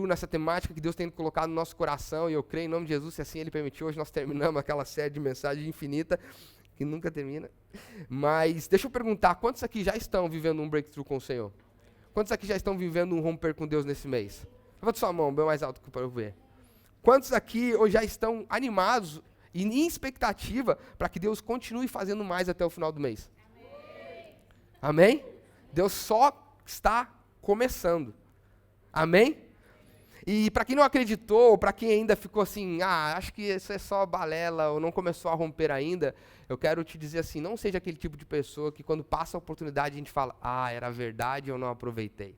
nessa temática que Deus tem colocado no nosso coração, e eu creio em nome de Jesus, se assim Ele permitiu, hoje nós terminamos aquela série de mensagens infinita, que nunca termina. Mas deixa eu perguntar, quantos aqui já estão vivendo um breakthrough com o Senhor? Quantos aqui já estão vivendo um romper com Deus nesse mês? Levanta sua mão, bem mais alto para eu ver. Quantos aqui hoje já estão animados e em expectativa para que Deus continue fazendo mais até o final do mês? Amém? Deus só está começando. Amém? E para quem não acreditou, para quem ainda ficou assim, acho que isso é só balela, ou não começou a romper ainda, eu quero te dizer assim, não seja aquele tipo de pessoa que quando passa a oportunidade a gente fala, era verdade, eu não aproveitei.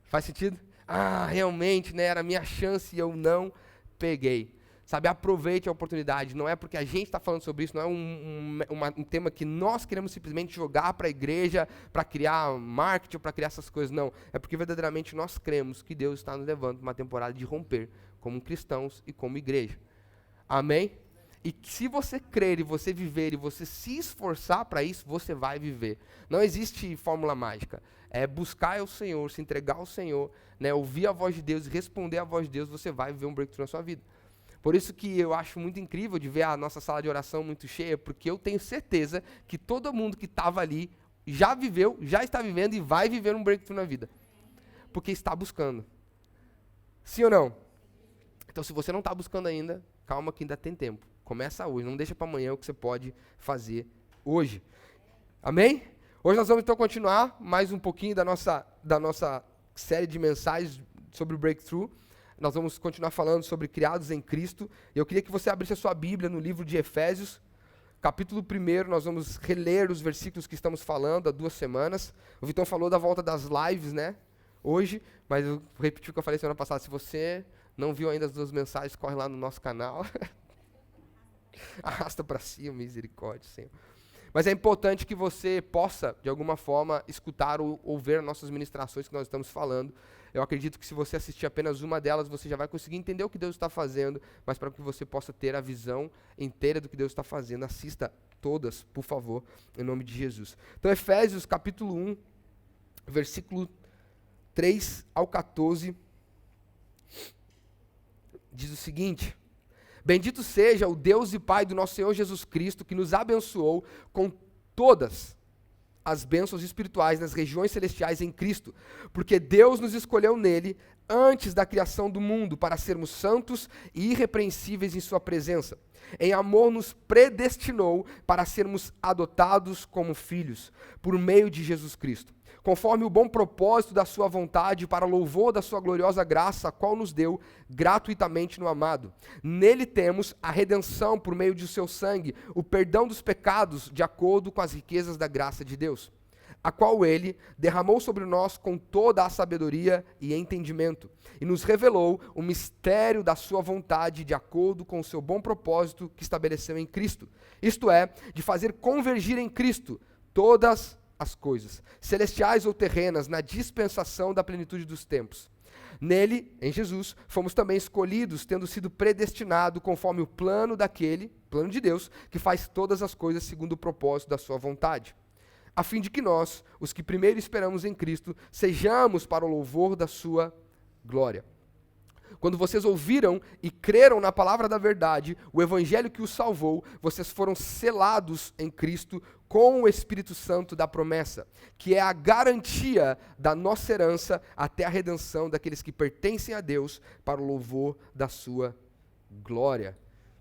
Faz sentido? Realmente, né, era a minha chance e eu não peguei. Sabe, aproveite a oportunidade, não é porque a gente está falando sobre isso, não é um tema que nós queremos simplesmente jogar para a igreja, para criar marketing, para criar essas coisas, não. É porque verdadeiramente nós cremos que Deus está nos levando para uma temporada de romper, como cristãos e como igreja. Amém? E se você crer e você viver e você se esforçar para isso, você vai viver. Não existe fórmula mágica. É buscar o Senhor, se entregar ao Senhor, né, ouvir a voz de Deus e responder à voz de Deus, você vai viver um breakthrough na sua vida. Por isso que eu acho muito incrível de ver a nossa sala de oração muito cheia, porque eu tenho certeza que todo mundo que estava ali já viveu, já está vivendo e vai viver um breakthrough na vida. Porque está buscando. Sim ou não? Então, se você não está buscando ainda, calma que ainda tem tempo. Começa hoje, não deixa para amanhã o que você pode fazer hoje. Amém? Hoje nós vamos então continuar mais um pouquinho da nossa série de mensagens sobre o breakthrough. Nós vamos continuar falando sobre criados em Cristo. Eu queria que você abrisse a sua Bíblia no livro de Efésios, capítulo 1, nós vamos reler os versículos que estamos falando há 2 semanas. O Vitão falou da volta das lives, né, hoje, mas eu vou repetir o que eu falei semana passada. Se você não viu ainda as 2 mensagens, corre lá no nosso canal. Arrasta para cima, misericórdia, Senhor. Mas é importante que você possa, de alguma forma, escutar ou ver nossas ministrações que nós estamos falando. Eu acredito que se você assistir apenas uma delas, você já vai conseguir entender o que Deus está fazendo, mas para que você possa ter a visão inteira do que Deus está fazendo, assista todas, por favor, em nome de Jesus. Então, Efésios, capítulo 1, versículo 3 ao 14, diz o seguinte: Bendito seja o Deus e Pai do nosso Senhor Jesus Cristo, que nos abençoou com todas as bênçãos espirituais nas regiões celestiais em Cristo, porque Deus nos escolheu nele antes da criação do mundo para sermos santos e irrepreensíveis em sua presença. Em amor nos predestinou para sermos adotados como filhos, por meio de Jesus Cristo, conforme o bom propósito da sua vontade, para louvor da sua gloriosa graça, a qual nos deu gratuitamente no amado. Nele temos a redenção por meio de seu sangue, o perdão dos pecados, de acordo com as riquezas da graça de Deus, a qual ele derramou sobre nós com toda a sabedoria e entendimento, e nos revelou o mistério da sua vontade, de acordo com o seu bom propósito que estabeleceu em Cristo, isto é, de fazer convergir em Cristo todas as coisas, celestiais ou terrenas, na dispensação da plenitude dos tempos. Nele, em Jesus, fomos também escolhidos, tendo sido predestinados conforme o plano de Deus, que faz todas as coisas segundo o propósito da sua vontade, a fim de que nós, os que primeiro esperamos em Cristo, sejamos para o louvor da sua glória. Quando vocês ouviram e creram na palavra da verdade, o evangelho que os salvou, vocês foram selados em Cristo com o Espírito Santo da promessa, que é a garantia da nossa herança até a redenção daqueles que pertencem a Deus, para o louvor da sua glória.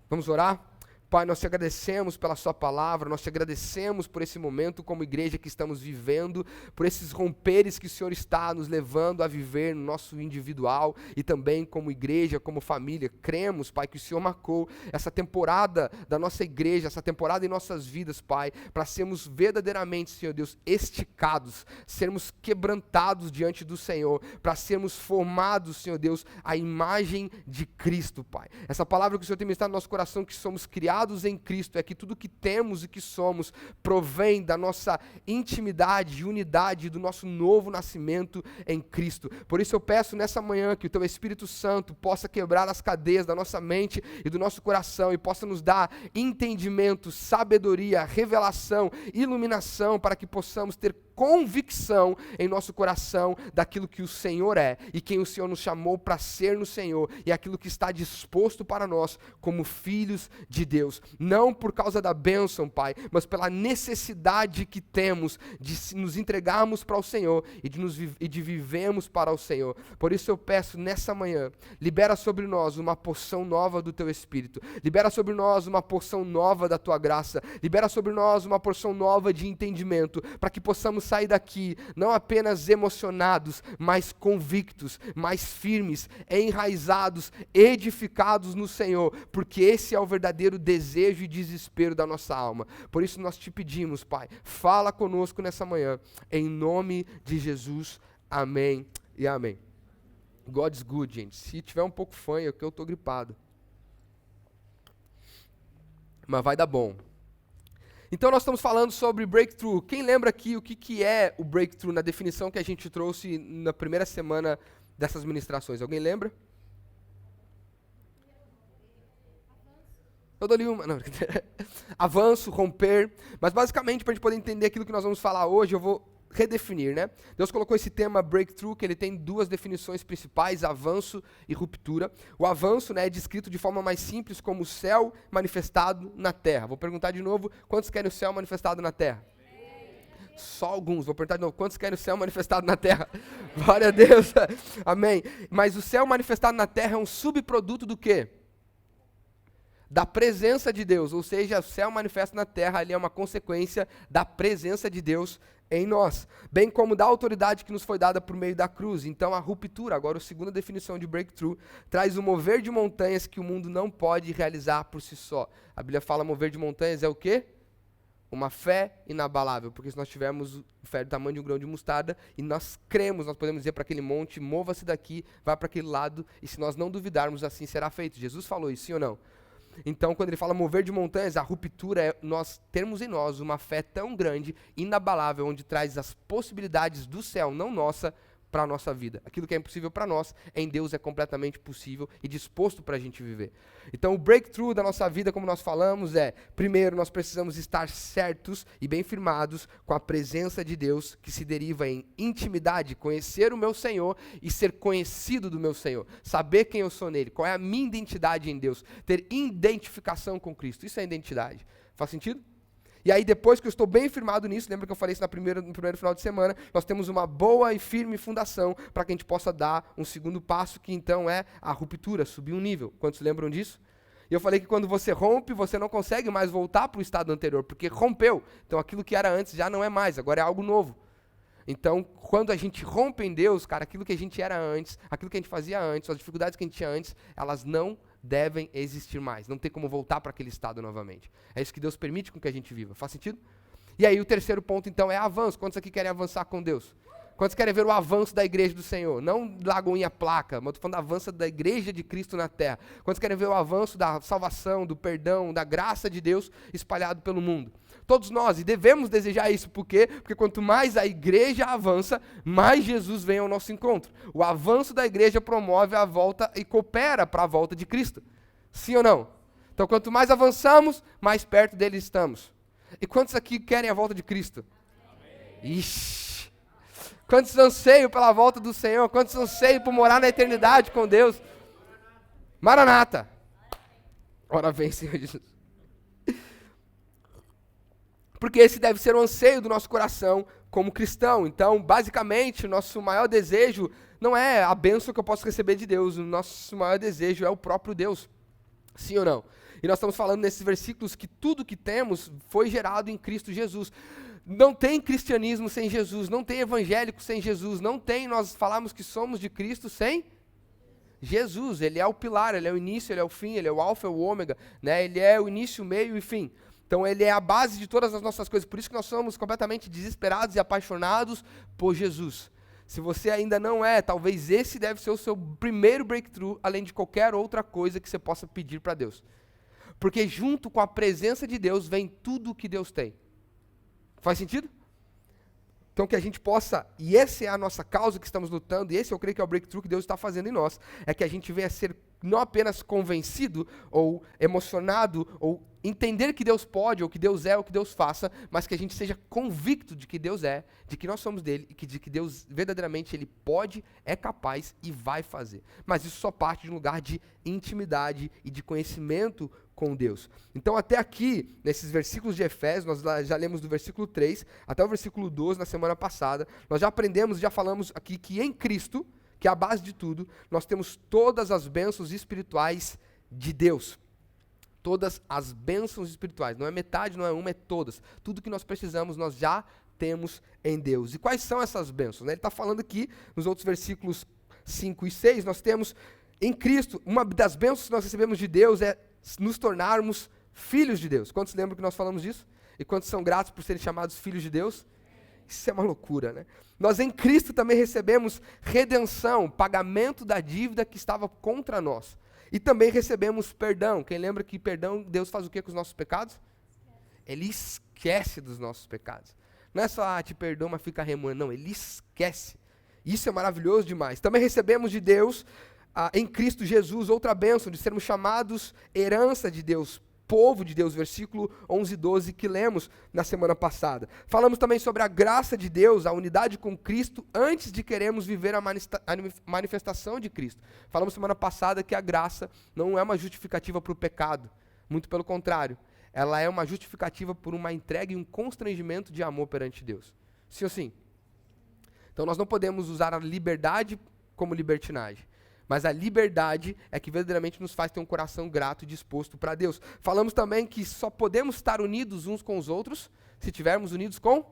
Vamos orar? Pai, nós te agradecemos pela sua palavra, nós te agradecemos por esse momento como igreja que estamos vivendo, por esses romperes que o Senhor está nos levando a viver no nosso individual e também como igreja, como família. Cremos, Pai, que o Senhor marcou essa temporada da nossa igreja, essa temporada em nossas vidas, Pai, para sermos verdadeiramente, Senhor Deus, esticados, sermos quebrantados diante do Senhor, para sermos formados, Senhor Deus, à imagem de Cristo, Pai. Essa palavra que o Senhor tem ministrado no nosso coração, que somos criados em Cristo, é que tudo que temos e que somos provém da nossa intimidade, unidade, do nosso novo nascimento em Cristo. Por isso eu peço nessa manhã que o Teu Espírito Santo possa quebrar as cadeias da nossa mente e do nosso coração e possa nos dar entendimento, sabedoria, revelação, iluminação, para que possamos ter convicção em nosso coração daquilo que o Senhor é e quem o Senhor nos chamou para ser no Senhor e aquilo que está disposto para nós como filhos de Deus. Não por causa da bênção, Pai, mas pela necessidade que temos de nos entregarmos para o Senhor e de vivermos para o Senhor. Por isso eu peço nessa manhã, libera sobre nós uma porção nova do Teu Espírito, libera sobre nós uma porção nova da Tua graça, libera sobre nós uma porção nova de entendimento, para que possamos sair daqui não apenas emocionados, mas convictos, mais firmes, enraizados, edificados no Senhor, porque esse é o verdadeiro desejo e desespero da nossa alma. Por isso nós te pedimos, Pai, fala conosco nessa manhã, em nome de Jesus, amém e amém. God is good, gente. Se tiver um pouco fanho, é que eu tô gripado. Mas vai dar bom. Então nós estamos falando sobre breakthrough. Quem lembra aqui o que é o breakthrough na definição que a gente trouxe na primeira semana dessas ministrações? Alguém lembra? Eu dou-lhe uma. Não. Avanço, romper. Mas basicamente, para a gente poder entender aquilo que nós vamos falar hoje, eu vou redefinir, né? Deus colocou esse tema breakthrough, que ele tem duas definições principais, avanço e ruptura. O avanço, né, é descrito de forma mais simples como o céu manifestado na terra. Vou perguntar de novo, quantos querem o céu manifestado na terra? Só alguns. Vou perguntar de novo, quantos querem o céu manifestado na terra? Glória a Deus. Amém. Mas o céu manifestado na terra é um subproduto do quê? Da presença de Deus, ou seja, o céu manifesto na terra ali é uma consequência da presença de Deus em nós, bem como da autoridade que nos foi dada por meio da cruz. Então a ruptura, agora a segunda definição de breakthrough, traz o mover de montanhas que o mundo não pode realizar por si só. A Bíblia fala mover de montanhas é o quê? Uma fé inabalável, porque se nós tivermos fé do tamanho de um grão de mostarda e nós cremos, nós podemos dizer para aquele monte, mova-se daqui, vá para aquele lado, e se nós não duvidarmos, assim será feito. Jesus falou isso, sim ou não? Então, quando ele fala mover de montanhas, a ruptura é nós termos em nós uma fé tão grande, inabalável, onde traz as possibilidades do céu, não nossa, para a nossa vida. Aquilo que é impossível para nós, em Deus é completamente possível e disposto para a gente viver. Então, o breakthrough da nossa vida, como nós falamos, primeiro, nós precisamos estar certos e bem firmados com a presença de Deus, que se deriva em intimidade, conhecer o meu Senhor e ser conhecido do meu Senhor, saber quem eu sou nele, qual é a minha identidade em Deus, ter identificação com Cristo. Isso é identidade. Faz sentido? E aí, depois que eu estou bem firmado nisso, lembra que eu falei isso no primeiro final de semana, nós temos uma boa e firme fundação para que a gente possa dar um segundo passo, que então é a ruptura, subir um nível. Quantos lembram disso? E eu falei que quando você rompe, você não consegue mais voltar para o estado anterior, porque rompeu. Então aquilo que era antes já não é mais, agora é algo novo. Então, quando a gente rompe em Deus, cara, aquilo que a gente era antes, aquilo que a gente fazia antes, as dificuldades que a gente tinha antes, elas não devem existir mais. Não tem como voltar para aquele estado novamente. É isso que Deus permite com que a gente viva. Faz sentido? E aí o terceiro ponto, então, é avanço. Quantos aqui querem avançar com Deus? Quantos querem ver o avanço da igreja do Senhor? Não Lagoinha Placa, mas estou falando do avanço da igreja de Cristo na terra. Quantos querem ver o avanço da salvação, do perdão, da graça de Deus espalhado pelo mundo? Todos nós, e devemos desejar isso, por quê? Porque quanto mais a igreja avança, mais Jesus vem ao nosso encontro. O avanço da igreja promove a volta e coopera para a volta de Cristo. Sim ou não? Então, quanto mais avançamos, mais perto dele estamos. E quantos aqui querem a volta de Cristo? Amém. Ixi! Quantos anseiam pela volta do Senhor? Quantos anseiam por morar na eternidade com Deus? Maranata! Ora vem, Senhor Jesus. Porque esse deve ser o anseio do nosso coração como cristão. Então, basicamente, o nosso maior desejo não é a bênção que eu posso receber de Deus. O nosso maior desejo é o próprio Deus. Sim ou não? E nós estamos falando nesses versículos que tudo que temos foi gerado em Cristo Jesus. Não tem cristianismo sem Jesus, não tem evangélico sem Jesus, não tem nós falarmos que somos de Cristo sem Jesus. Ele é o pilar, ele é o início, ele é o fim, ele é o alfa e o ômega, né? Ele é o início, o meio e fim. Então ele é a base de todas as nossas coisas, por isso que nós somos completamente desesperados e apaixonados por Jesus. Se você ainda não é, talvez esse deve ser o seu primeiro breakthrough, além de qualquer outra coisa que você possa pedir para Deus. Porque junto com a presença de Deus vem tudo o que Deus tem. Faz sentido? Então que a gente possa, e essa é a nossa causa que estamos lutando, e esse eu creio que é o breakthrough que Deus está fazendo em nós, é que a gente venha ser não apenas convencido ou emocionado ou entender que Deus pode, ou que Deus é, ou que Deus faça, mas que a gente seja convicto de que Deus é, de que nós somos dele, e de que Deus verdadeiramente ele pode, é capaz e vai fazer. Mas isso só parte de um lugar de intimidade e de conhecimento com Deus. Então até aqui, nesses versículos de Efésios, nós já lemos do versículo 3 até o versículo 12 na semana passada, nós já aprendemos, já falamos aqui que em Cristo, que é a base de tudo, nós temos todas as bênçãos espirituais de Deus. Todas as bênçãos espirituais. Não é metade, não é uma, é todas. Tudo que nós precisamos, nós já temos em Deus. E quais são essas bênçãos? Ele está falando aqui, nos outros versículos 5 e 6, nós temos em Cristo, uma das bênçãos que nós recebemos de Deus é nos tornarmos filhos de Deus. Quantos lembram que nós falamos disso? E quantos são gratos por serem chamados filhos de Deus? Isso é uma loucura, né? Nós em Cristo também recebemos redenção, pagamento da dívida que estava contra nós. E também recebemos perdão. Quem lembra que perdão, Deus faz o que com os nossos pecados? Ele esquece dos nossos pecados. Não é só, te perdoa, mas fica remoendo. Não, ele esquece. Isso é maravilhoso demais. Também recebemos de Deus, em Cristo Jesus, outra bênção, de sermos chamados herança de Deus, povo de Deus, versículo 11 e 12, que lemos na semana passada. Falamos também sobre a graça de Deus, a unidade com Cristo, antes de querermos viver a manifestação de Cristo. Falamos semana passada que a graça não é uma justificativa para o pecado, muito pelo contrário, ela é uma justificativa por uma entrega e um constrangimento de amor perante Deus. Sim ou sim? Então nós não podemos usar a liberdade como libertinagem. Mas a liberdade é que verdadeiramente nos faz ter um coração grato e disposto para Deus. Falamos também que só podemos estar unidos uns com os outros se estivermos unidos com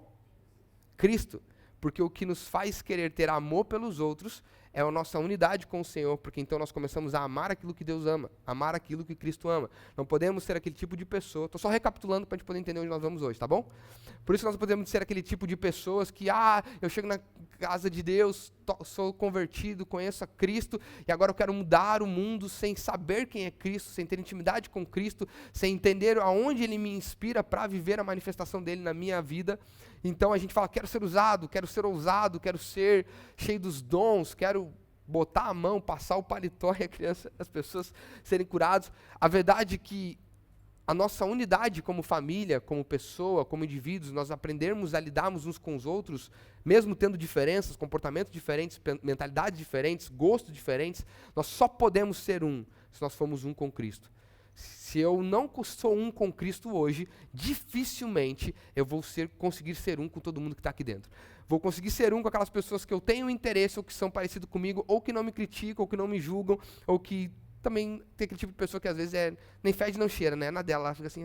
Cristo. Porque o que nos faz querer ter amor pelos outros é a nossa unidade com o Senhor, porque então nós começamos a amar aquilo que Deus ama, amar aquilo que Cristo ama. Não podemos ser aquele tipo de pessoa, estou só recapitulando para a gente poder entender onde nós vamos hoje, tá bom? Por isso nós não podemos ser aquele tipo de pessoas que, eu chego na casa de Deus, sou convertido, conheço a Cristo, e agora eu quero mudar o mundo sem saber quem é Cristo, sem ter intimidade com Cristo, sem entender aonde Ele me inspira para viver a manifestação dEle na minha vida. Então a gente fala, quero ser usado, quero ser ousado, quero ser cheio dos dons, quero botar a mão, passar o paletó e as pessoas serem curadas. A verdade é que a nossa unidade como família, como pessoa, como indivíduos, nós aprendermos a lidarmos uns com os outros, mesmo tendo diferenças, comportamentos diferentes, mentalidades diferentes, gostos diferentes, nós só podemos ser um se nós formos um com Cristo. Se eu não sou um com Cristo hoje, dificilmente eu vou conseguir ser um com todo mundo que está aqui dentro. Vou conseguir ser um com aquelas pessoas que eu tenho interesse, ou que são parecidas comigo, ou que não me criticam, ou que não me julgam, ou que também tem aquele tipo de pessoa que às vezes nem fede não cheira, né? Na dela, ela fica assim,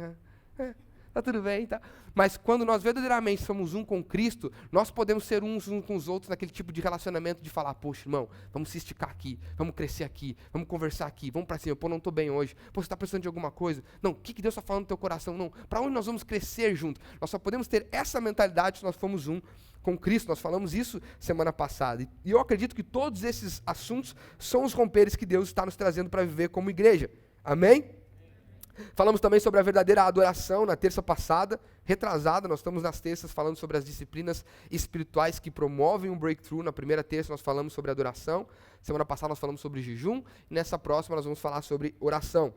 tá tudo bem, tá? Mas quando nós verdadeiramente somos um com Cristo, nós podemos ser uns com os outros naquele tipo de relacionamento de falar, poxa, irmão, vamos se esticar aqui, vamos crescer aqui, vamos conversar aqui, vamos para cima, não estou bem hoje, você está precisando de alguma coisa? Não, o que Deus está falando no teu coração? Não, para onde nós vamos crescer junto? Nós só podemos ter essa mentalidade se nós formos um com Cristo. Nós falamos isso semana passada. E eu acredito que todos esses assuntos são os romperes que Deus está nos trazendo para viver como igreja. Amém? Falamos também sobre a verdadeira adoração na terça passada, retrasada, nós estamos nas terças falando sobre as disciplinas espirituais que promovem um breakthrough. Na primeira terça nós falamos sobre adoração, semana passada nós falamos sobre jejum, e nessa próxima nós vamos falar sobre oração.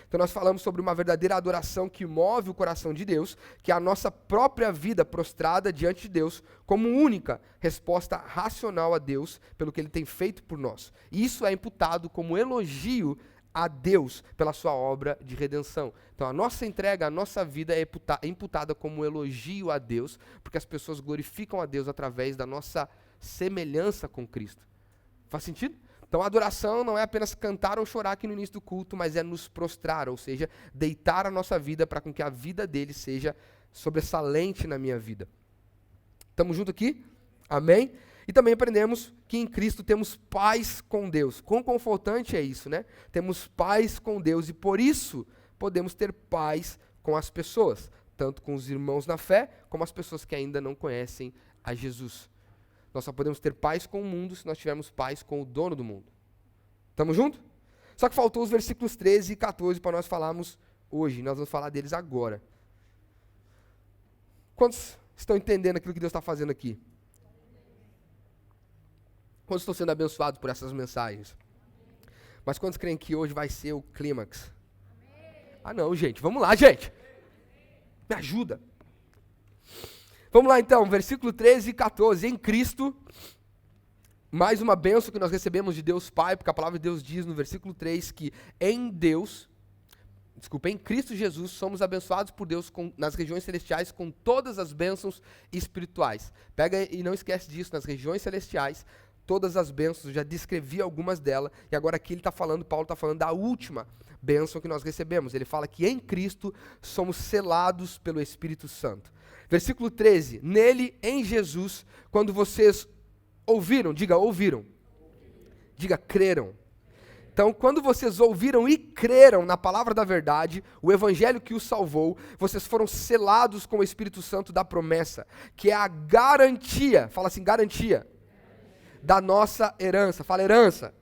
Então nós falamos sobre uma verdadeira adoração que move o coração de Deus, que é a nossa própria vida prostrada diante de Deus, como única resposta racional a Deus, pelo que Ele tem feito por nós. E isso é imputado como elogio a Deus pela sua obra de redenção. Então a nossa entrega, a nossa vida é imputada como elogio a Deus, porque as pessoas glorificam a Deus através da nossa semelhança com Cristo. Faz sentido? Então a adoração não é apenas cantar ou chorar aqui no início do culto, mas é nos prostrar, ou seja, deitar a nossa vida para com que a vida dele seja sobressalente na minha vida. Estamos juntos aqui? Amém? E também aprendemos que em Cristo temos paz com Deus. Quão confortante é isso, né? Temos paz com Deus e por isso podemos ter paz com as pessoas, tanto com os irmãos na fé, como as pessoas que ainda não conhecem a Jesus. Nós só podemos ter paz com o mundo se nós tivermos paz com o dono do mundo. Estamos juntos? Só que faltou os versículos 13 e 14 para nós falarmos hoje. Nós vamos falar deles agora. Quantos estão entendendo aquilo que Deus está fazendo aqui? Quantos estão sendo abençoados por essas mensagens? Mas quantos creem que hoje vai ser o clímax? Ah não, gente, vamos lá, gente. Me ajuda. Vamos lá então, versículo 13 e 14. Em Cristo, mais uma bênção que nós recebemos de Deus Pai, porque a palavra de Deus diz no versículo 3 que em Cristo Jesus, somos abençoados por Deus nas regiões celestiais com todas as bênçãos espirituais. Pega e não esquece disso, nas regiões celestiais, todas as bênçãos, já descrevi algumas delas, e agora aqui Paulo está falando da última bênção que nós recebemos. Ele fala que em Cristo somos selados pelo Espírito Santo. Versículo 13, nele, em Jesus, quando vocês ouviram, diga creram. Então, quando vocês ouviram e creram na palavra da verdade, o evangelho que os salvou, vocês foram selados com o Espírito Santo da promessa, que é a garantia, fala assim, garantia, da nossa herança. Fala herança.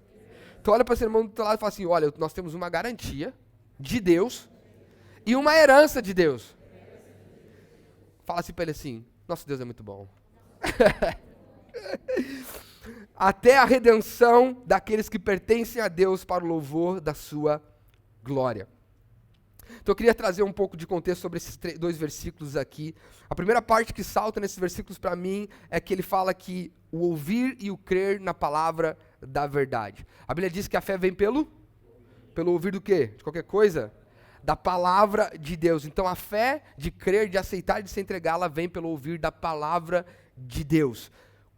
Então olha para esse irmão do teu lado e fala assim, olha, nós temos uma garantia de Deus e uma herança de Deus. Fala assim para ele assim, nosso Deus é muito bom. Até a redenção daqueles que pertencem a Deus para o louvor da sua glória. Então eu queria trazer um pouco de contexto sobre esses dois versículos aqui. A primeira parte que salta nesses versículos para mim é que ele fala que o ouvir e o crer na palavra da verdade. A Bíblia diz que a fé vem pelo ouvir do quê? De qualquer coisa? Da palavra de Deus. Então a fé de crer, de aceitar, de se entregar, ela vem pelo ouvir da palavra de Deus.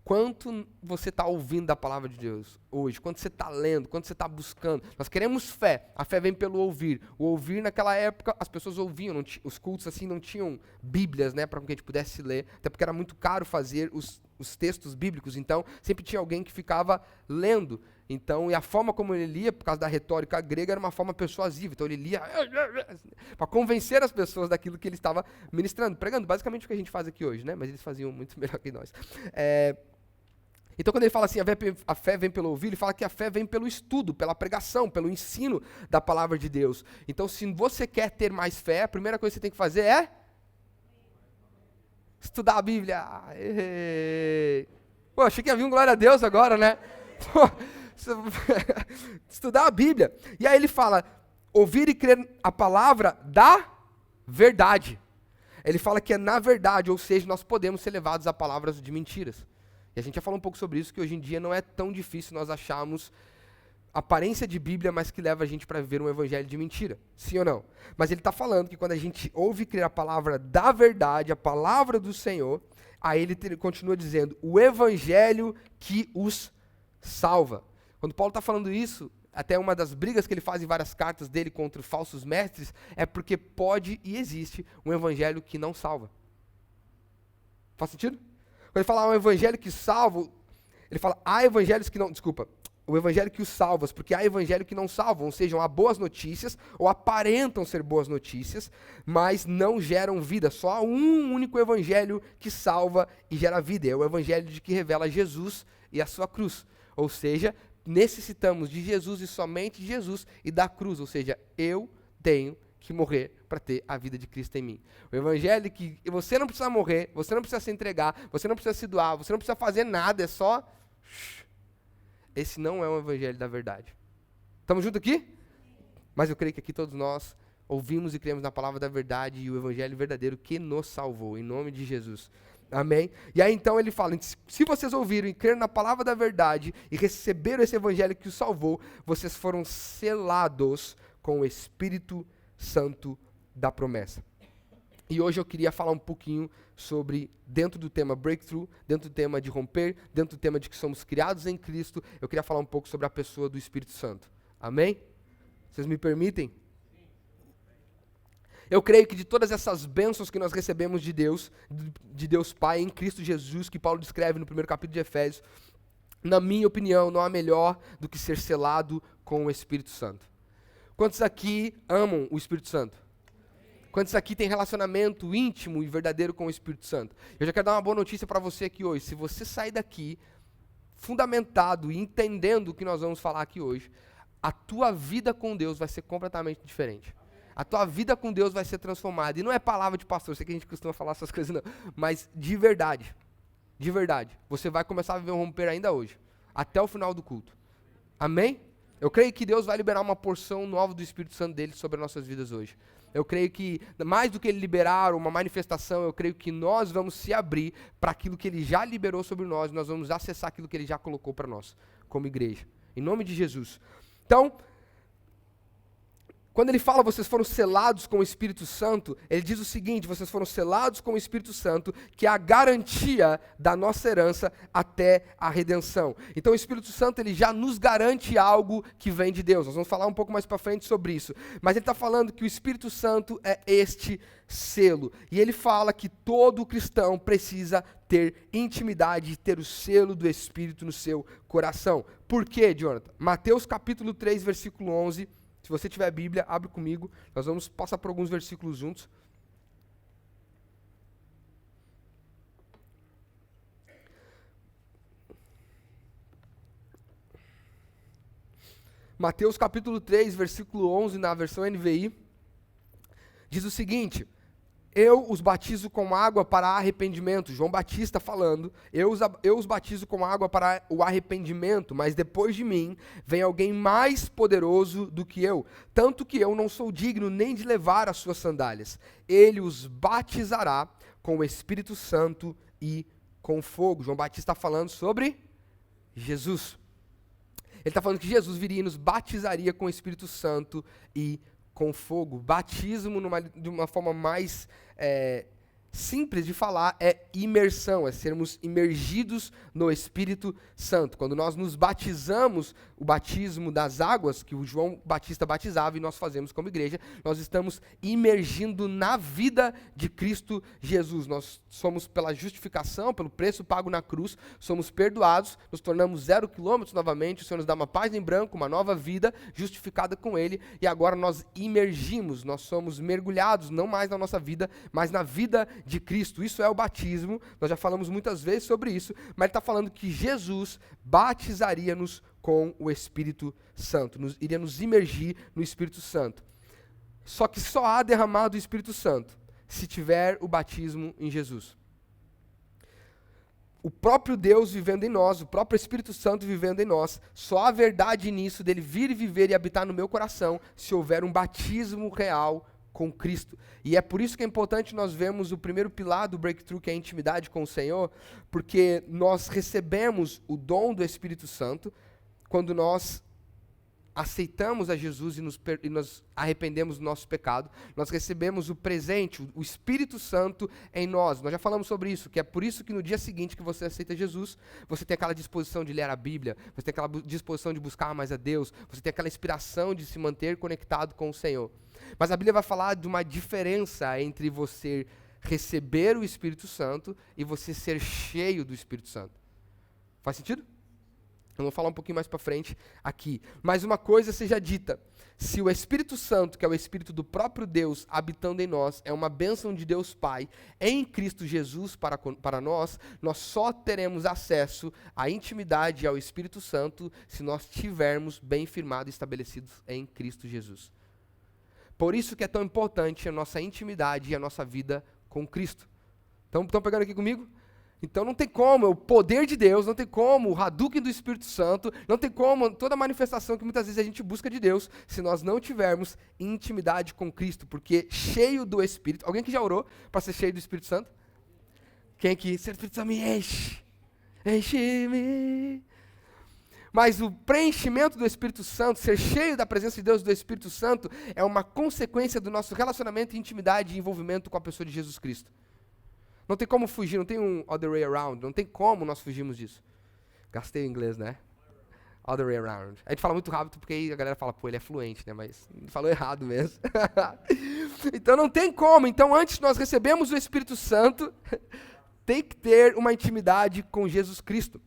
Quanto você está ouvindo da palavra de Deus hoje? Quanto você está lendo? Quanto você está buscando? Nós queremos fé. A fé vem pelo ouvir. O ouvir, naquela época, as pessoas ouviam. Os cultos assim não tinham bíblias, né, para que a gente pudesse ler. Até porque era muito caro fazer os textos bíblicos. Então, sempre tinha alguém que ficava lendo. Então, e a forma como ele lia, por causa da retórica grega, era uma forma persuasiva. Então, ele lia para convencer as pessoas daquilo que ele estava ministrando, pregando. Basicamente o que a gente faz aqui hoje, né? Mas eles faziam muito melhor que nós. Então, quando ele fala assim, a fé vem pelo ouvir, ele fala que a fé vem pelo estudo, pela pregação, pelo ensino da palavra de Deus. Então, se você quer ter mais fé, a primeira coisa que você tem que fazer é estudar a Bíblia. Pô, achei que havia um glória a Deus agora, né? Estudar a Bíblia. E aí ele fala, ouvir e crer a palavra da verdade. Ele fala que é na verdade, ou seja, nós podemos ser levados a palavras de mentiras. E a gente já falou um pouco sobre isso, que hoje em dia não é tão difícil nós acharmos aparência de Bíblia, mas que leva a gente para viver um evangelho de mentira. Sim ou não? Mas ele está falando que quando a gente ouve e crê a palavra da verdade, a palavra do Senhor, aí ele continua dizendo, o evangelho que os salva. Quando Paulo está falando isso, até uma das brigas que ele faz em várias cartas dele contra os falsos mestres, é porque pode e existe um evangelho que não salva. Faz sentido? Quando ele fala um evangelho que salva, ele fala, há evangelhos que não, o evangelho que os salva, porque há evangelho que não salvam, ou seja, há boas notícias, ou aparentam ser boas notícias, mas não geram vida. Só há um único evangelho que salva e gera vida, é o evangelho de que revela Jesus e a sua cruz. Ou seja, necessitamos de Jesus e somente de Jesus e da cruz, ou seja, eu tenho que morrer para ter a vida de Cristo em mim. O evangelho que você não precisa morrer, você não precisa se entregar, você não precisa se doar, você não precisa fazer nada, é só... Esse não é um evangelho da verdade. Estamos juntos aqui? Mas eu creio que aqui todos nós ouvimos e cremos na palavra da verdade e o evangelho verdadeiro que nos salvou, em nome de Jesus. Amém? E aí então ele fala, se vocês ouviram e creram na palavra da verdade e receberam esse evangelho que os salvou, vocês foram selados com o Espírito Santo da promessa. E hoje eu queria falar um pouquinho sobre, dentro do tema breakthrough, dentro do tema de romper, dentro do tema de que somos criados em Cristo, eu queria falar um pouco sobre a pessoa do Espírito Santo. Amém? Vocês me permitem? Eu creio que de todas essas bênçãos que nós recebemos de Deus Pai, em Cristo Jesus, que Paulo descreve no primeiro capítulo de Efésios, na minha opinião, não há melhor do que ser selado com o Espírito Santo. Quantos aqui amam o Espírito Santo? Quantos aqui têm relacionamento íntimo e verdadeiro com o Espírito Santo? Eu já quero dar uma boa notícia para você aqui hoje. Se você sair daqui fundamentado e entendendo o que nós vamos falar aqui hoje, a tua vida com Deus vai ser completamente diferente. A tua vida com Deus vai ser transformada. E não é palavra de pastor, eu sei que a gente costuma falar essas coisas não, mas de verdade, você vai começar a viver um romper ainda hoje, até o final do culto. Amém? Eu creio que Deus vai liberar uma porção nova do Espírito Santo dele sobre as nossas vidas hoje. Eu creio que, mais do que ele liberar uma manifestação, eu creio que nós vamos se abrir para aquilo que ele já liberou sobre nós vamos acessar aquilo que ele já colocou para nós, como igreja. Em nome de Jesus. Então, quando ele fala, vocês foram selados com o Espírito Santo, ele diz o seguinte, vocês foram selados com o Espírito Santo, que é a garantia da nossa herança até a redenção. Então o Espírito Santo, ele já nos garante algo que vem de Deus. Nós vamos falar um pouco mais para frente sobre isso. Mas ele está falando que o Espírito Santo é este selo. E ele fala que todo cristão precisa ter intimidade, ter o selo do Espírito no seu coração. Por quê, Jonathan? Mateus capítulo 3, versículo 11. Se você tiver a Bíblia, abre comigo. Nós vamos passar por alguns versículos juntos. Mateus capítulo 3, versículo 11, na versão NVI, diz o seguinte: eu os batizo com água para arrependimento. João Batista falando, eu os batizo com água para o arrependimento, mas depois de mim vem alguém mais poderoso do que eu, tanto que eu não sou digno nem de levar as suas sandálias. Ele os batizará com o Espírito Santo e com fogo. João Batista está falando sobre Jesus. Ele está falando que Jesus viria e nos batizaria com o Espírito Santo e com fogo. Batismo, de uma forma mais simples de falar, é imersão, é sermos imergidos no Espírito Santo. Quando nós nos batizamos, o batismo das águas, que o João Batista batizava e nós fazemos como igreja, nós estamos imergindo na vida de Cristo Jesus. Nós somos, pela justificação, pelo preço pago na cruz, somos perdoados, nos tornamos 0 quilômetros novamente, o Senhor nos dá uma paz em branco, uma nova vida, justificada com Ele, e agora nós imergimos, nós somos mergulhados, não mais na nossa vida, mas na vida de Cristo. Isso é o batismo, nós já falamos muitas vezes sobre isso, mas ele está falando que Jesus batizaria-nos com o Espírito Santo, iria nos imergir no Espírito Santo. Só que só há derramado o Espírito Santo se tiver o batismo em Jesus. O próprio Deus vivendo em nós, o próprio Espírito Santo vivendo em nós, só há verdade nisso, dele vir e viver e habitar no meu coração, se houver um batismo real com Cristo. E é por isso que é importante nós vermos o primeiro pilar do breakthrough, que é a intimidade com o Senhor, porque nós recebemos o dom do Espírito Santo quando nós aceitamos a Jesus e nos arrependemos do nosso pecado. Nós recebemos o presente, o Espírito Santo em nós. Nós já falamos sobre isso, que é por isso que no dia seguinte que você aceita Jesus, você tem aquela disposição de ler a Bíblia, você tem aquela disposição de buscar mais a Deus, você tem aquela inspiração de se manter conectado com o Senhor. Mas a Bíblia vai falar de uma diferença entre você receber o Espírito Santo e você ser cheio do Espírito Santo. Faz sentido? Eu vou falar um pouquinho mais para frente aqui. Mas uma coisa seja dita: se o Espírito Santo, que é o Espírito do próprio Deus habitando em nós, é uma bênção de Deus Pai em Cristo Jesus para nós, nós só teremos acesso à intimidade e ao Espírito Santo se nós tivermos bem firmados e estabelecidos em Cristo Jesus. Por isso que é tão importante a nossa intimidade e a nossa vida com Cristo. Estão pegando aqui comigo? Então não tem como, é o poder de Deus, não tem como, o Hadouken do Espírito Santo, não tem como, toda a manifestação que muitas vezes a gente busca de Deus, se nós não tivermos intimidade com Cristo, porque cheio do Espírito, alguém que já orou para ser cheio do Espírito Santo? Quem aqui? Espírito Santo me enche, enche-me. Mas o preenchimento do Espírito Santo, ser cheio da presença de Deus, do Espírito Santo, é uma consequência do nosso relacionamento, intimidade e envolvimento com a pessoa de Jesus Cristo. Não tem como fugir, não tem um other way around, não tem como nós fugirmos disso. Gastei o inglês, né? Other way around. A gente fala muito rápido porque aí a galera fala, pô, ele é fluente, né? Mas ele falou errado mesmo. Então não tem como. Então antes nós recebemos o Espírito Santo, tem que ter uma intimidade com Jesus Cristo.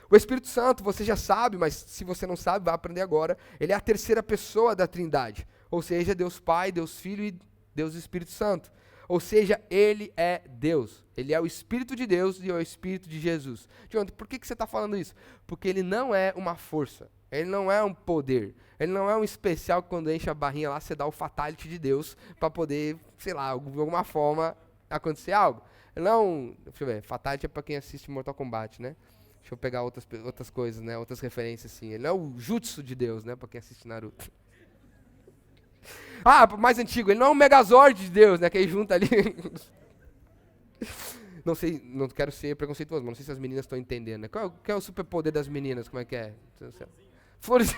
O Espírito Santo, você já sabe, mas se você não sabe, vai aprender agora. Ele é a terceira pessoa da Trindade. Ou seja, Deus Pai, Deus Filho e Deus Espírito Santo. Ou seja, Ele é Deus. Ele é o Espírito de Deus e é o Espírito de Jesus. Jonathan, por que você está falando isso? Porque Ele não é uma força. Ele não é um poder. Ele não é um especial que quando enche a barrinha lá, você dá o fatality de Deus para poder, sei lá, de alguma forma acontecer algo. Ele não, deixa eu ver, fatality é para quem assiste Mortal Kombat, né? Deixa eu pegar outras coisas, né? Outras referências, assim. Ele não é o jutsu de Deus, né? Pra quem assiste Naruto. Ah, mais antigo. Ele não é o Megazord de Deus, né? Que aí junta ali. Não sei, não quero ser preconceituoso, mas não sei se as meninas estão entendendo, né? Qual é o superpoder das meninas? Como é que é? Flores.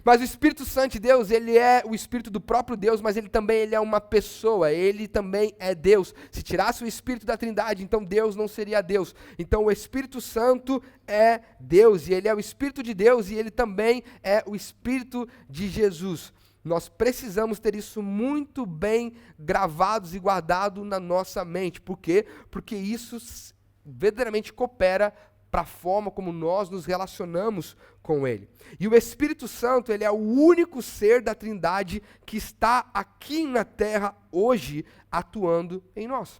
Mas o Espírito Santo de Deus, ele é o Espírito do próprio Deus, mas ele é uma pessoa, ele também é Deus. Se tirasse o Espírito da Trindade, então Deus não seria Deus. Então o Espírito Santo é Deus, e ele é o Espírito de Deus, e ele também é o Espírito de Jesus. Nós precisamos ter isso muito bem gravados e guardado na nossa mente. Por quê? Porque isso verdadeiramente coopera para a forma como nós nos relacionamos com Ele. E o Espírito Santo, ele é o único ser da Trindade que está aqui na Terra hoje, atuando em nós.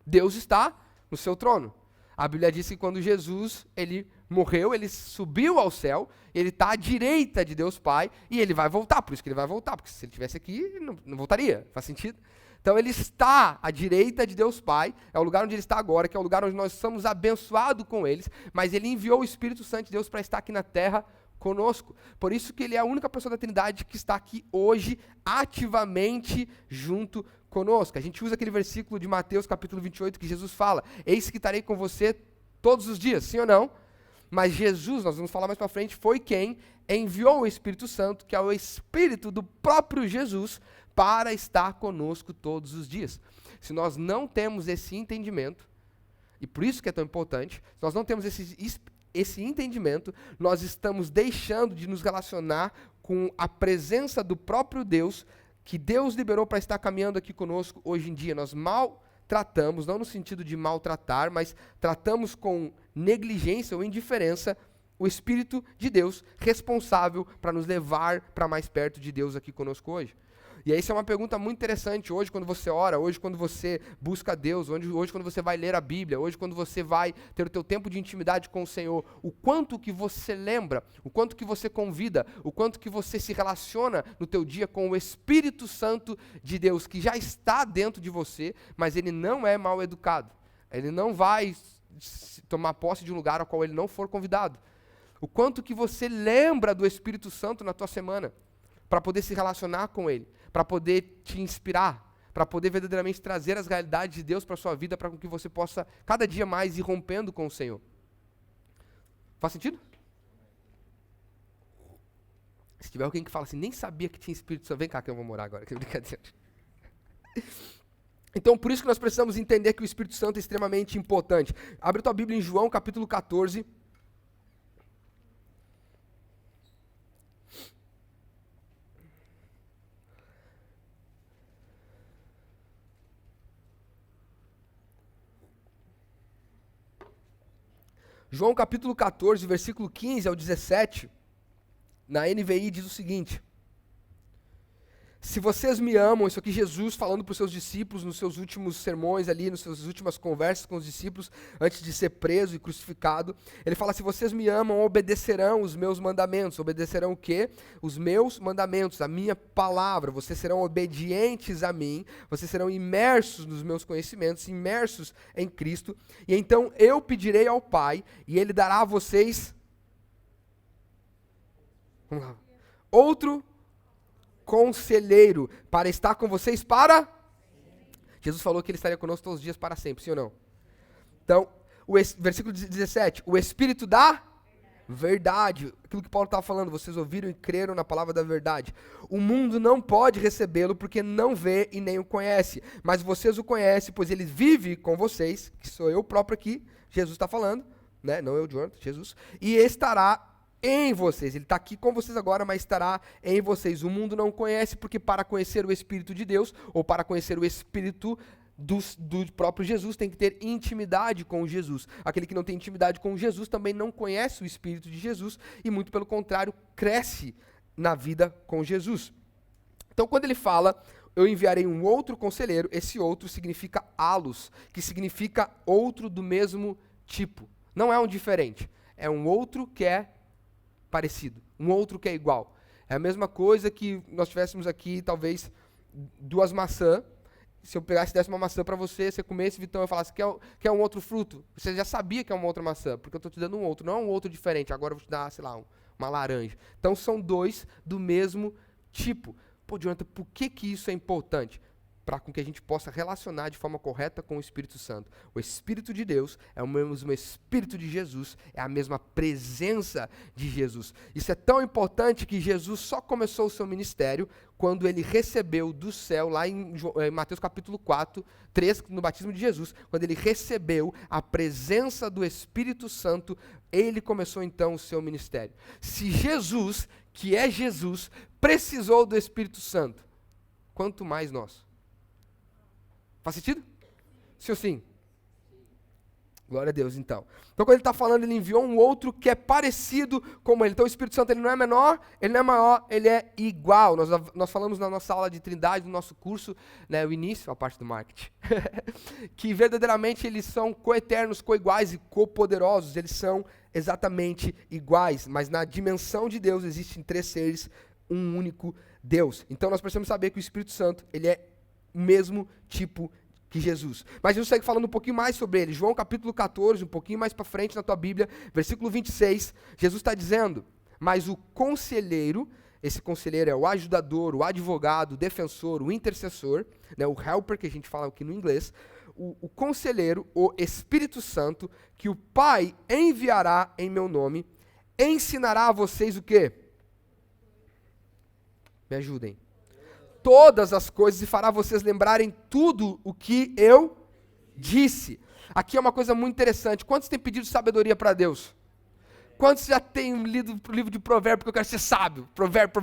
Deus está no seu trono. A Bíblia diz que quando Jesus, ele morreu, ele subiu ao céu, ele está à direita de Deus Pai, e ele vai voltar, por isso que ele vai voltar, porque se ele estivesse aqui, ele não voltaria, faz sentido? Então ele está à direita de Deus Pai, é o lugar onde ele está agora, que é o lugar onde nós somos abençoados com eles, mas ele enviou o Espírito Santo de Deus para estar aqui na terra conosco. Por isso que ele é a única pessoa da Trindade que está aqui hoje, ativamente junto conosco. A gente usa aquele versículo de Mateus capítulo 28, que Jesus fala, eis que estarei com você todos os dias, sim ou não? Mas Jesus, nós vamos falar mais para frente, foi quem enviou o Espírito Santo, que é o Espírito do próprio Jesus, para estar conosco todos os dias. Se nós não temos esse entendimento, e por isso que é tão importante, se nós não temos esse entendimento, nós estamos deixando de nos relacionar com a presença do próprio Deus, que Deus liberou para estar caminhando aqui conosco hoje em dia. Nós maltratamos, não no sentido de maltratar, mas tratamos com negligência ou indiferença o Espírito de Deus responsável para nos levar para mais perto de Deus aqui conosco hoje. E aí isso é uma pergunta muito interessante hoje quando você ora, hoje quando você busca Deus, hoje quando você vai ler a Bíblia, hoje quando você vai ter o teu tempo de intimidade com o Senhor, o quanto que você lembra, o quanto que você convida, o quanto que você se relaciona no teu dia com o Espírito Santo de Deus, que já está dentro de você, mas ele não é mal educado. Ele não vai tomar posse de um lugar ao qual ele não for convidado. O quanto que você lembra do Espírito Santo na tua semana, para poder se relacionar com ele, para poder te inspirar, para poder verdadeiramente trazer as realidades de Deus para a sua vida, para que você possa cada dia mais ir rompendo com o Senhor. Faz sentido? Se tiver alguém que fala assim, nem sabia que tinha Espírito Santo, vem cá que eu vou morar agora, que brincadeira. Então, por isso que nós precisamos entender que o Espírito Santo é extremamente importante. Abre tua Bíblia em João, capítulo 14. João capítulo 14, versículo 15 ao 17, na NVI diz o seguinte: se vocês me amam, isso aqui Jesus falando para os seus discípulos nos seus últimos sermões ali, nas suas últimas conversas com os discípulos, antes de ser preso e crucificado, ele fala, se vocês me amam, obedecerão os meus mandamentos. Obedecerão o quê? Os meus mandamentos, a minha palavra. Vocês serão obedientes a mim, vocês serão imersos nos meus conhecimentos, imersos em Cristo, e então eu pedirei ao Pai, e Ele dará a vocês, vamos lá, outro conselheiro, para estar com vocês para... Jesus falou que ele estaria conosco todos os dias para sempre, sim ou não? Então, versículo 17, o Espírito da verdade, aquilo que Paulo estava falando, vocês ouviram e creram na palavra da verdade. O mundo não pode recebê-lo porque não vê e nem o conhece, mas vocês o conhecem, pois ele vive com vocês, que sou eu próprio aqui, Jesus está falando, né? Não eu, Jonathan, Jesus, e estará em vocês. Ele está aqui com vocês agora, mas estará em vocês. O mundo não conhece, porque para conhecer o Espírito de Deus, ou para conhecer o Espírito do próprio Jesus, tem que ter intimidade com Jesus. Aquele que não tem intimidade com Jesus também não conhece o Espírito de Jesus, e muito pelo contrário, cresce na vida com Jesus. Então, quando ele fala, eu enviarei um outro conselheiro, esse outro significa allos, que significa outro do mesmo tipo. Não é um diferente, é um outro que é parecido, um outro que é igual. É a mesma coisa que nós tivéssemos aqui, talvez, 2 maçãs, se eu pegasse e desse uma maçã para você, você comesse, Vitão, eu falasse, quer um outro fruto? Você já sabia que é uma outra maçã, porque eu estou te dando um outro, não um outro diferente, agora eu vou te dar, sei lá, uma laranja. Então são dois do mesmo tipo. Pô, Jonathan, por que isso é importante? Para com que a gente possa relacionar de forma correta com o Espírito Santo. O Espírito de Deus é o mesmo Espírito de Jesus, é a mesma presença de Jesus. Isso é tão importante que Jesus só começou o seu ministério quando ele recebeu do céu, lá em Mateus capítulo 3, no batismo de Jesus, quando ele recebeu a presença do Espírito Santo, ele começou então o seu ministério. Se Jesus, que é Jesus, precisou do Espírito Santo, quanto mais nós? Faz sentido? Sim ou sim? Glória a Deus, então. Então, quando ele está falando, ele enviou um outro que é parecido com ele. Então, o Espírito Santo, ele não é menor, ele não é maior, ele é igual. Nós falamos na nossa aula de Trindade, no nosso curso, né, o início, a parte do marketing, que verdadeiramente eles são coeternos, coiguais e copoderosos. Eles são exatamente iguais, mas na dimensão de Deus existem 3 seres, um único Deus. Então, nós precisamos saber que o Espírito Santo, ele é o mesmo tipo que Jesus. Mas Jesus segue falando um pouquinho mais sobre ele. João capítulo 14, um pouquinho mais para frente na tua Bíblia, versículo 26, Jesus está dizendo, mas o conselheiro, esse conselheiro é o ajudador, o advogado, o defensor, o intercessor, né, o helper, que a gente fala aqui no inglês, o conselheiro, o Espírito Santo, que o Pai enviará em meu nome, ensinará a vocês o quê? Me ajudem. Todas as coisas e fará vocês lembrarem tudo o que eu disse. Aqui é uma coisa muito interessante. Quantos têm pedido sabedoria para Deus? Quantos já têm lido o livro de Provérbios porque eu quero ser sábio? Provérbio.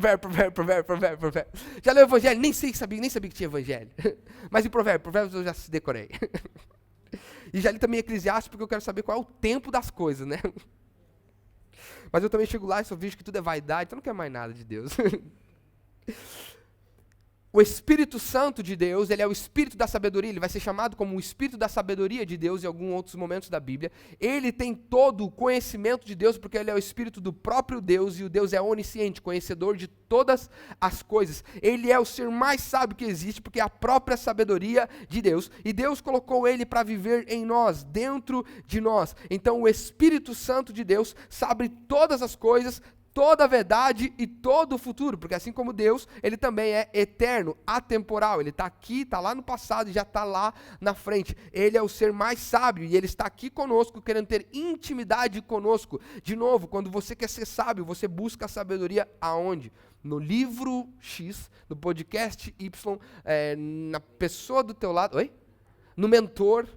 Já leu o Evangelho? Nem sabia que tinha Evangelho. Mas em Provérbios eu já se decorei. E já li também Eclesiastes porque eu quero saber qual é o tempo das coisas, né? Mas eu também chego lá e só vejo que tudo é vaidade, então eu não quero mais nada de Deus. O Espírito Santo de Deus, ele é o Espírito da sabedoria, ele vai ser chamado como o Espírito da sabedoria de Deus em alguns outros momentos da Bíblia. Ele tem todo o conhecimento de Deus, porque ele é o Espírito do próprio Deus, e o Deus é onisciente, conhecedor de todas as coisas. Ele é o ser mais sábio que existe, porque é a própria sabedoria de Deus, e Deus colocou ele para viver em nós, dentro de nós. Então o Espírito Santo de Deus sabe todas as coisas, toda a verdade e todo o futuro, porque assim como Deus, ele também é eterno, atemporal, ele está aqui, está lá no passado e já está lá na frente. Ele é o ser mais sábio e ele está aqui conosco, querendo ter intimidade conosco. De novo, quando você quer ser sábio, você busca a sabedoria aonde? No livro X, no podcast Y, na pessoa do teu lado, no mentor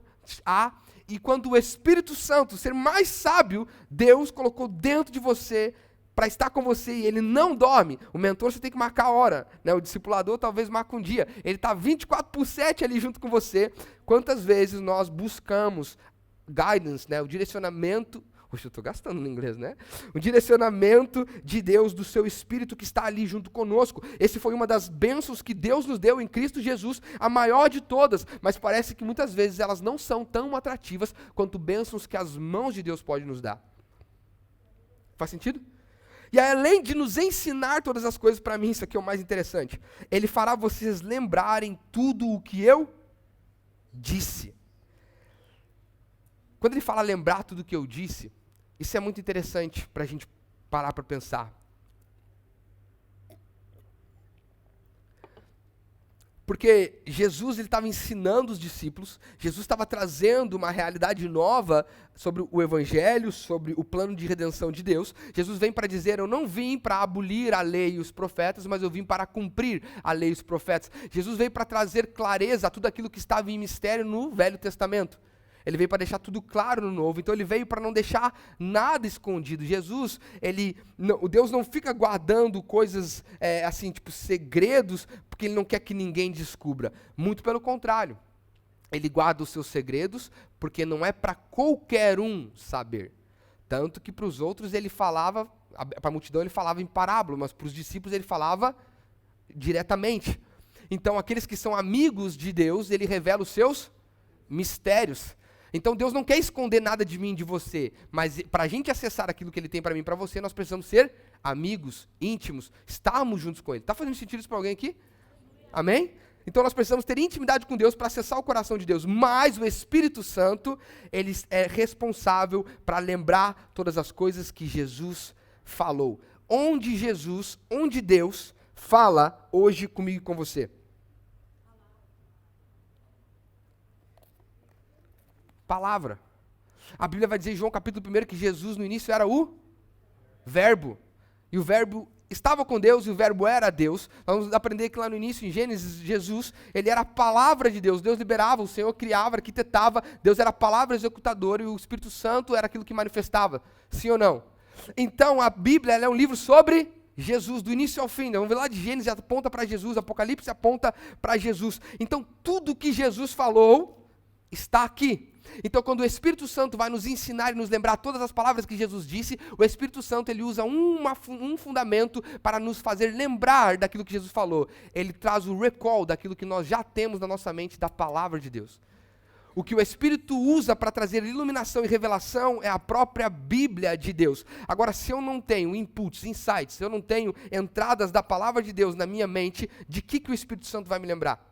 A, e quando o Espírito Santo, o ser mais sábio, Deus colocou dentro de você, para estar com você, e ele não dorme. O mentor você tem que marcar a hora, né? O discipulador talvez marque um dia. Ele está 24/7 ali junto com você. Quantas vezes nós buscamos guidance, né? O direcionamento. Poxa, eu estou gastando no inglês, né? O direcionamento de Deus, do seu Espírito que está ali junto conosco. Esse foi uma das bênçãos que Deus nos deu em Cristo Jesus, a maior de todas. Mas parece que muitas vezes elas não são tão atrativas quanto bênçãos que as mãos de Deus podem nos dar. Faz sentido? E aí, além de nos ensinar todas as coisas, para mim isso aqui é o mais interessante. Ele fará vocês lembrarem tudo o que eu disse. Quando ele fala lembrar tudo o que eu disse, isso é muito interessante para a gente parar para pensar. Porque Jesus estava ensinando os discípulos, Jesus estava trazendo uma realidade nova sobre o Evangelho, sobre o plano de redenção de Deus. Jesus vem para dizer, eu não vim para abolir a lei e os profetas, mas eu vim para cumprir a lei e os profetas. Jesus veio para trazer clareza a tudo aquilo que estava em mistério no Velho Testamento. Ele veio para deixar tudo claro no Novo, então ele veio para não deixar nada escondido. Jesus, o Deus não fica guardando coisas assim, tipo segredos, porque ele não quer que ninguém descubra. Muito pelo contrário, ele guarda os seus segredos, porque não é para qualquer um saber. Tanto que para os outros ele falava, para a multidão ele falava em parábola, mas para os discípulos ele falava diretamente. Então aqueles que são amigos de Deus, ele revela os seus mistérios. Então Deus não quer esconder nada de mim e de você, mas para a gente acessar aquilo que Ele tem para mim e para você, nós precisamos ser amigos, íntimos, estarmos juntos com Ele. Está fazendo sentido isso para alguém aqui? Amém? Então nós precisamos ter intimidade com Deus para acessar o coração de Deus. Mas o Espírito Santo, ele é responsável para lembrar todas as coisas que Jesus falou. Onde Deus fala hoje comigo e com você? Palavra. A Bíblia vai dizer em João capítulo 1 que Jesus no início era o Verbo. E o Verbo estava com Deus e o Verbo era Deus. Nós vamos aprender que lá no início, em Gênesis, Jesus, ele era a palavra de Deus. Deus liberava, o Senhor criava, arquitetava. Deus era a palavra executadora e o Espírito Santo era aquilo que manifestava. Sim ou não? Então a Bíblia ela é um livro sobre Jesus, do início ao fim. Vamos ver lá de Gênesis, aponta para Jesus, Apocalipse aponta para Jesus. Então tudo que Jesus falou está aqui. Então quando o Espírito Santo vai nos ensinar e nos lembrar todas as palavras que Jesus disse, o Espírito Santo ele usa um fundamento para nos fazer lembrar daquilo que Jesus falou. Ele traz o recall daquilo que nós já temos na nossa mente da palavra de Deus. O que o Espírito usa para trazer iluminação e revelação é a própria Bíblia de Deus. Agora, se eu não tenho inputs, insights, se eu não tenho entradas da palavra de Deus na minha mente, de que o Espírito Santo vai me lembrar?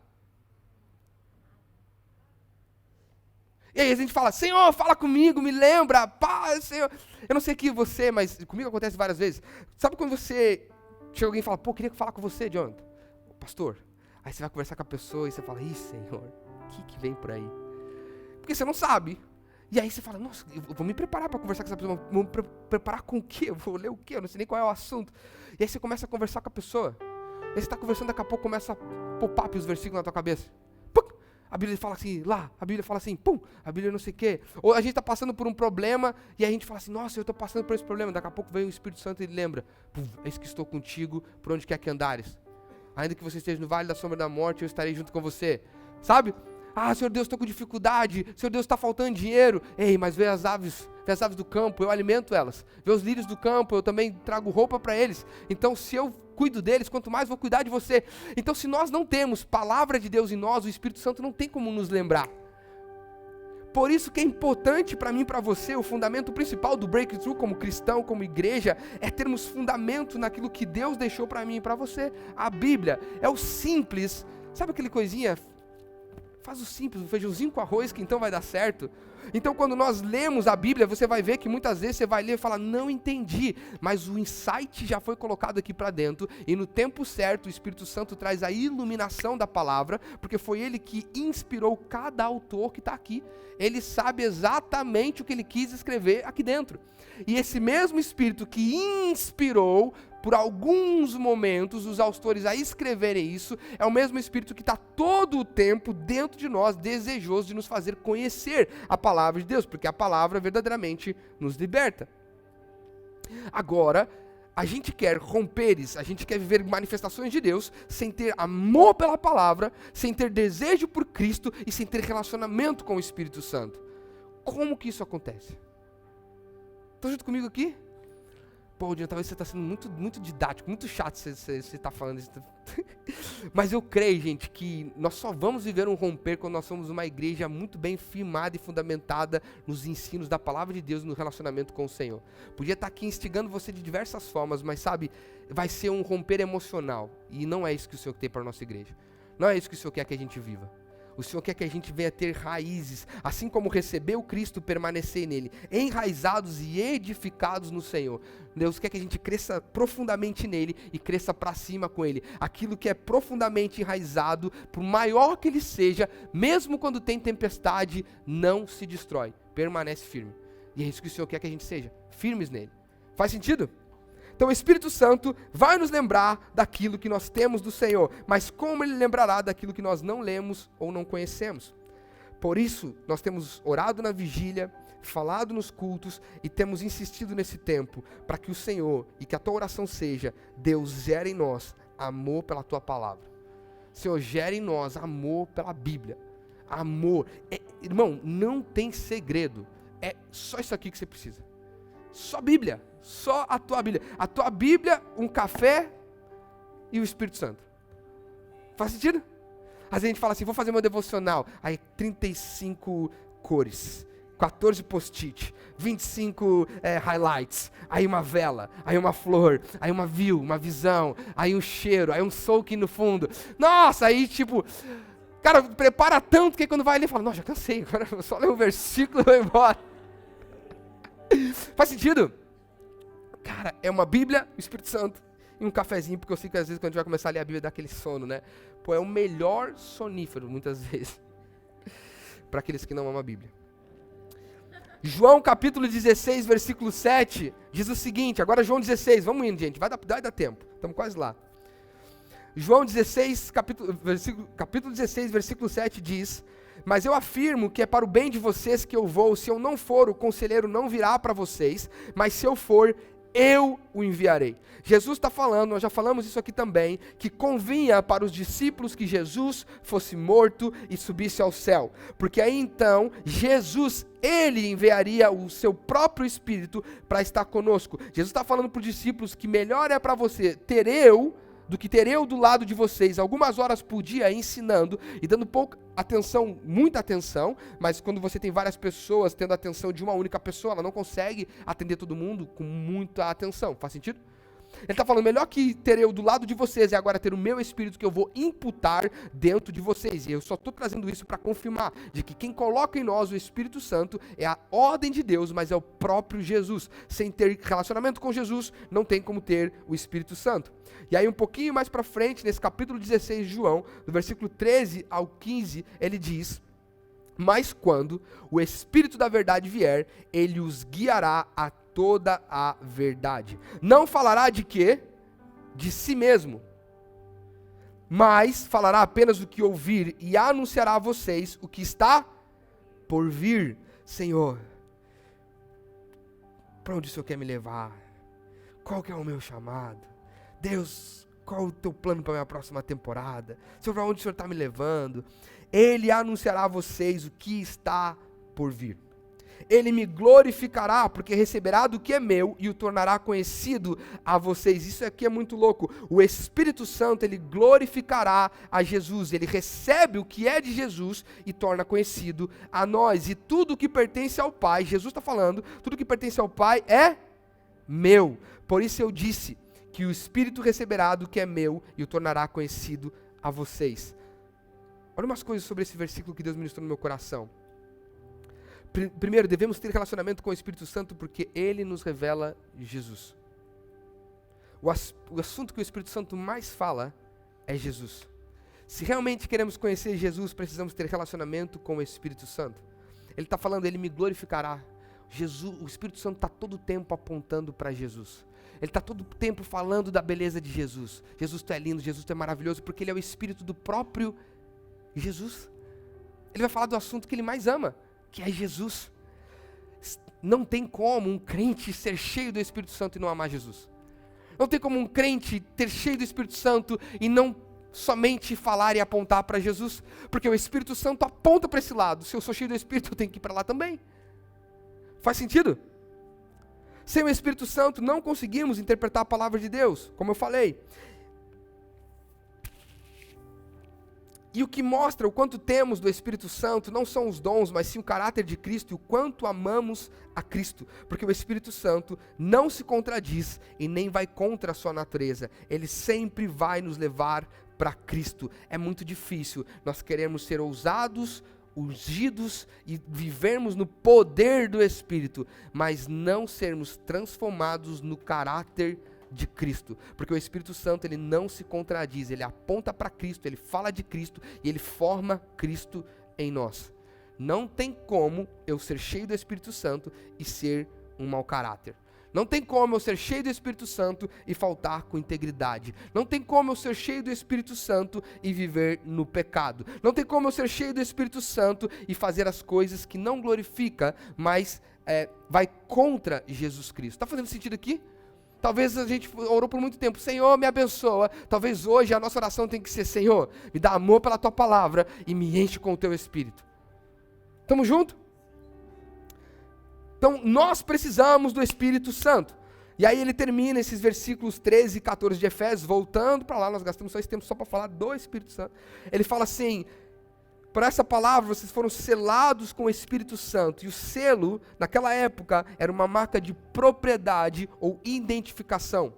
E aí a gente fala, Senhor, fala comigo, me lembra, pá, Senhor. Eu não sei que você, mas comigo acontece várias vezes. Sabe quando você chega alguém e fala, pô, queria falar com você, Jonathan. Pastor, aí você vai conversar com a pessoa e você fala, ih, Senhor, o que vem por aí? Porque você não sabe. E aí você fala, nossa, eu vou me preparar para conversar com essa pessoa. Vou me preparar com o quê? Eu vou ler o quê? Eu não sei nem qual é o assunto. E aí você começa a conversar com a pessoa. E aí você está conversando, daqui a pouco começa a popar os versículos na tua cabeça. Pum! A Bíblia fala assim, lá. A Bíblia fala assim, pum! A Bíblia não sei o quê. Ou a gente está passando por um problema e a gente fala assim, nossa, eu estou passando por esse problema. Daqui a pouco vem o Espírito Santo e ele lembra. Pum! Eis que estou contigo por onde quer que andares. Ainda que você esteja no vale da sombra da morte, eu estarei junto com você. Sabe? Ah, Senhor Deus, estou com dificuldade. Senhor Deus, está faltando dinheiro. Ei, mas vê as aves do campo, eu alimento elas. Vê os lírios do campo, eu também trago roupa para eles. Então, se eu cuido deles, quanto mais vou cuidar de você. Então, se nós não temos palavra de Deus em nós, o Espírito Santo não tem como nos lembrar. Por isso que é importante para mim e para você, o fundamento principal do Breakthrough como cristão, como igreja, é termos fundamento naquilo que Deus deixou para mim e para você. A Bíblia é o simples, sabe aquele coisinha? Faz o simples, um feijãozinho com arroz que então vai dar certo. Então quando nós lemos a Bíblia, você vai ver que muitas vezes você vai ler e falar, não entendi, mas o insight já foi colocado aqui para dentro, e no tempo certo o Espírito Santo traz a iluminação da palavra, porque foi ele que inspirou cada autor que está aqui. Ele sabe exatamente o que ele quis escrever aqui dentro. E esse mesmo Espírito que inspirou, por alguns momentos, os autores a escreverem isso, é o mesmo Espírito que está todo o tempo dentro de nós, desejoso de nos fazer conhecer a palavra de Deus, porque a palavra verdadeiramente nos liberta. Agora, a gente quer romperes, a gente quer viver manifestações de Deus, sem ter amor pela palavra, sem ter desejo por Cristo e sem ter relacionamento com o Espírito Santo. Como que isso acontece? Estão junto comigo aqui? Pô, Dino, talvez você está sendo muito didático, muito chato você está falando isso. Mas eu creio, gente, que nós só vamos viver um romper quando nós somos uma igreja muito bem firmada e fundamentada nos ensinos da palavra de Deus e no relacionamento com o Senhor. Podia estar aqui instigando você de diversas formas, mas sabe, vai ser um romper emocional. E não é isso que o Senhor tem para a nossa igreja. Não é isso que o Senhor quer que a gente viva. O Senhor quer que a gente venha ter raízes, assim como recebeu Cristo, permanecer nele, enraizados e edificados no Senhor. Deus quer que a gente cresça profundamente nele e cresça para cima com ele. Aquilo que é profundamente enraizado, por maior que ele seja, mesmo quando tem tempestade, não se destrói, permanece firme. E é isso que o Senhor quer que a gente seja, firmes nele. Faz sentido? Então o Espírito Santo vai nos lembrar daquilo que nós temos do Senhor, mas como ele lembrará daquilo que nós não lemos ou não conhecemos? Por isso, nós temos orado na vigília, falado nos cultos e temos insistido nesse tempo, para que o Senhor, e que a tua oração seja, Deus gere em nós amor pela tua palavra. Senhor, gere em nós amor pela Bíblia. Amor. Irmão, não tem segredo. É só isso aqui que você precisa. Só Bíblia. Só a tua Bíblia. A tua Bíblia, um café e o Espírito Santo. Faz sentido? Às vezes a gente fala assim, vou fazer meu devocional. Aí 35 cores, 14 post-it, 25 highlights, aí uma vela, aí uma flor, aí uma view, uma visão, aí um cheiro, aí um soaking no fundo. Nossa, aí tipo, cara, prepara tanto que quando vai ali fala, nossa, já cansei, agora eu só leio o versículo e vou embora. Faz sentido? Cara, é uma Bíblia, o Espírito Santo e um cafezinho, porque eu sei que às vezes quando a gente vai começar a ler a Bíblia dá aquele sono, né? Pô, é o melhor sonífero, muitas vezes, para aqueles que não amam a Bíblia. João capítulo 16, versículo 7, diz o seguinte, agora João 16, vamos indo, gente, vai dar tempo, estamos quase lá. João 16, capítulo 16, versículo 7 diz, mas eu afirmo que é para o bem de vocês que eu vou, se eu não for, o conselheiro não virá para vocês, mas se eu for, eu o enviarei. Jesus está falando, nós já falamos isso aqui também, que convinha para os discípulos que Jesus fosse morto e subisse ao céu. Porque aí então, Jesus, ele enviaria o seu próprio Espírito para estar conosco. Jesus está falando para os discípulos que melhor é para você ter eu, do que ter eu do lado de vocês algumas horas por dia ensinando e dando pouca atenção, muita atenção, mas quando você tem várias pessoas tendo a atenção de uma única pessoa, ela não consegue atender todo mundo com muita atenção. Faz sentido? Ele está falando, melhor que ter eu do lado de vocês é agora ter o meu Espírito que eu vou imputar dentro de vocês. E eu só estou trazendo isso para confirmar de que quem coloca em nós o Espírito Santo é a ordem de Deus, mas é o próprio Jesus. Sem ter relacionamento com Jesus, não tem como ter o Espírito Santo. E aí um pouquinho mais para frente, nesse capítulo 16 de João, do versículo 13 ao 15, ele diz, mas quando o Espírito da verdade vier, ele os guiará a toda a verdade. Não falará de quê? De si mesmo. Mas falará apenas o que ouvir e anunciará a vocês o que está por vir. Senhor, para onde o Senhor quer me levar? Qual que é o meu chamado? Deus, qual o teu plano para a minha próxima temporada? Senhor, para onde o Senhor está me levando? Ele anunciará a vocês o que está por vir. Ele me glorificará, porque receberá do que é meu e o tornará conhecido a vocês. Isso aqui é muito louco. O Espírito Santo, ele glorificará a Jesus. Ele recebe o que é de Jesus e torna conhecido a nós. E tudo que pertence ao Pai, Jesus está falando, tudo que pertence ao Pai é meu. Por isso eu disse que o Espírito receberá do que é meu e o tornará conhecido a vocês. Olha umas coisas sobre esse versículo que Deus ministrou no meu coração. Primeiro, devemos ter relacionamento com o Espírito Santo porque ele nos revela Jesus. O assunto que o Espírito Santo mais fala é Jesus. Se realmente queremos conhecer Jesus, precisamos ter relacionamento com o Espírito Santo. Ele está falando, ele me glorificará. Jesus, o Espírito Santo está todo o tempo apontando para Jesus. Ele está todo o tempo falando da beleza de Jesus. Jesus, tu é lindo, Jesus, tu é maravilhoso, porque ele é o Espírito do próprio Jesus. Ele vai falar do assunto que ele mais ama, que é Jesus. Não tem como um crente ser cheio do Espírito Santo e não amar Jesus. Não tem como um crente ter cheio do Espírito Santo e não somente falar e apontar para Jesus, porque o Espírito Santo aponta para esse lado. Se eu sou cheio do Espírito, eu tenho que ir para lá também. Faz sentido? Sem o Espírito Santo não conseguimos interpretar a palavra de Deus, como eu falei. E o que mostra o quanto temos do Espírito Santo não são os dons, mas sim o caráter de Cristo e o quanto amamos a Cristo. Porque o Espírito Santo não se contradiz e nem vai contra a sua natureza. Ele sempre vai nos levar para Cristo. É muito difícil nós queremos ser ousados, ungidos e vivermos no poder do Espírito, mas não sermos transformados no caráter de Cristo, porque o Espírito Santo ele não se contradiz, ele aponta para Cristo, ele fala de Cristo e ele forma Cristo em nós. Não tem como eu ser cheio do Espírito Santo e ser um mau caráter. Não tem como eu ser cheio do Espírito Santo e faltar com integridade. Não tem como eu ser cheio do Espírito Santo e viver no pecado. Não tem como eu ser cheio do Espírito Santo e fazer as coisas que não glorifica, mas vai contra Jesus Cristo. Está fazendo sentido aqui? Talvez a gente orou por muito tempo, Senhor, me abençoa. Talvez hoje a nossa oração tem que ser, Senhor, me dá amor pela Tua palavra e me enche com o Teu Espírito. Estamos juntos? Então, nós precisamos do Espírito Santo. E aí ele termina esses versículos 13 e 14 de Efésios, voltando para lá, nós gastamos só esse tempo só para falar do Espírito Santo. Ele fala assim, Por essa palavra, vocês foram selados com o Espírito Santo. E o selo, naquela época, era uma marca de propriedade ou identificação,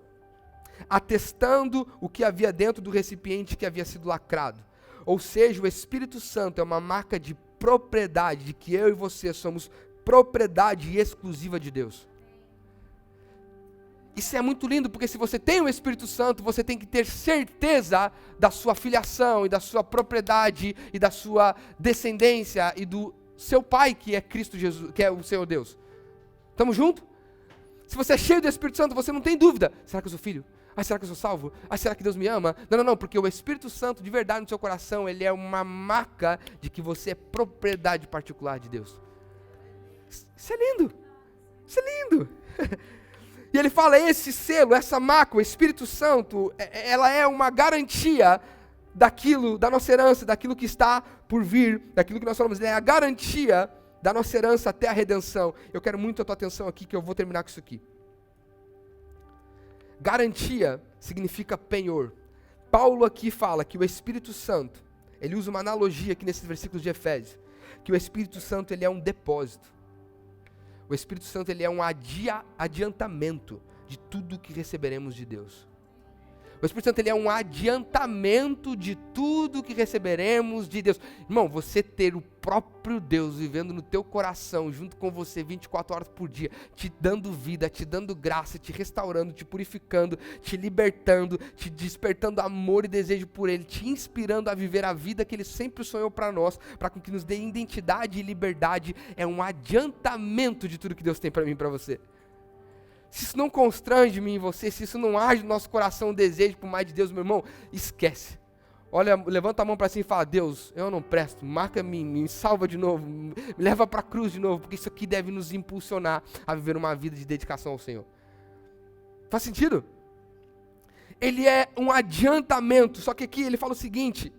atestando o que havia dentro do recipiente que havia sido lacrado. Ou seja, o Espírito Santo é uma marca de propriedade, de que eu e você somos propriedade exclusiva de Deus. Isso é muito lindo, porque se você tem o Espírito Santo, você tem que ter certeza da sua filiação, e da sua propriedade, e da sua descendência, e do seu Pai, que é Cristo Jesus, que é o Senhor Deus. Estamos juntos? Se você é cheio do Espírito Santo, você não tem dúvida. Será que eu sou filho? Será que eu sou salvo? Será que Deus me ama? Não, porque o Espírito Santo de verdade no seu coração, ele é uma marca de que você é propriedade particular de Deus. Isso é lindo. Isso é lindo. E ele fala, esse selo, essa marca, o Espírito Santo, ela é uma garantia daquilo, da nossa herança, daquilo que está por vir, daquilo que nós falamos, é a garantia da nossa herança até a redenção. Eu quero muito a tua atenção aqui, que eu vou terminar com isso aqui. Garantia significa penhor. Paulo aqui fala que o Espírito Santo, ele usa uma analogia aqui nesses versículos de Efésios, que o Espírito Santo ele é um depósito. O Espírito Santo ele é um adiantamento de tudo que receberemos de Deus. O Espírito Santo ele é um adiantamento de tudo que receberemos de Deus. Irmão, você ter o próprio Deus vivendo no teu coração, junto com você 24 horas por dia, te dando vida, te dando graça, te restaurando, te purificando, te libertando, te despertando amor e desejo por Ele, te inspirando a viver a vida que Ele sempre sonhou para nós, para que nos dê identidade e liberdade, é um adiantamento de tudo que Deus tem para mim e para você. Se isso não constrange mim e você, se isso não age no nosso coração, o desejo por mais de Deus, meu irmão, esquece. Olha, levanta a mão para cima e fala, Deus, eu não presto, marca-me, me salva de novo, me leva para a cruz de novo, porque isso aqui deve nos impulsionar a viver uma vida de dedicação ao Senhor. Faz sentido? Ele é um adiantamento, só que aqui ele fala o seguinte,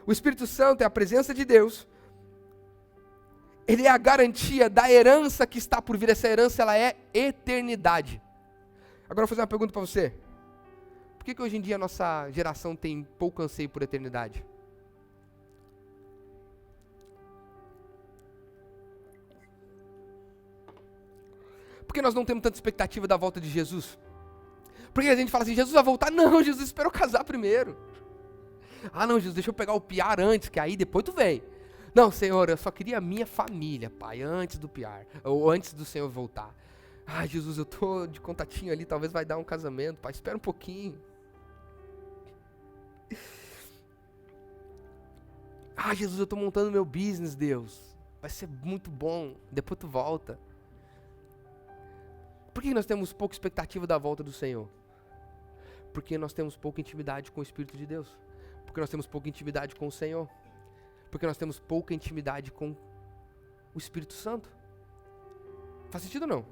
o Espírito Santo é a presença de Deus, ele é a garantia da herança que está por vir. Essa herança, ela é eternidade. Agora eu vou fazer uma pergunta para você. Por que hoje em dia a nossa geração tem pouco anseio por eternidade? Por que nós não temos tanta expectativa da volta de Jesus? Por que a gente fala assim, Jesus vai voltar? Não, Jesus esperou casar primeiro. Não, Jesus, deixa eu pegar o piar antes, que aí depois tu vem. Não, Senhor, eu só queria a minha família, Pai, antes do piar, ou antes do Senhor voltar. Jesus, eu tô de contatinho ali, talvez vai dar um casamento, Pai, espera um pouquinho. Jesus, eu tô montando meu business, Deus, vai ser muito bom, depois tu volta. Por que nós temos pouca expectativa da volta do Senhor? Porque nós temos pouca intimidade com o Espírito de Deus, porque nós temos pouca intimidade com o Senhor. Porque nós temos pouca intimidade com o Espírito Santo. Faz sentido ou não?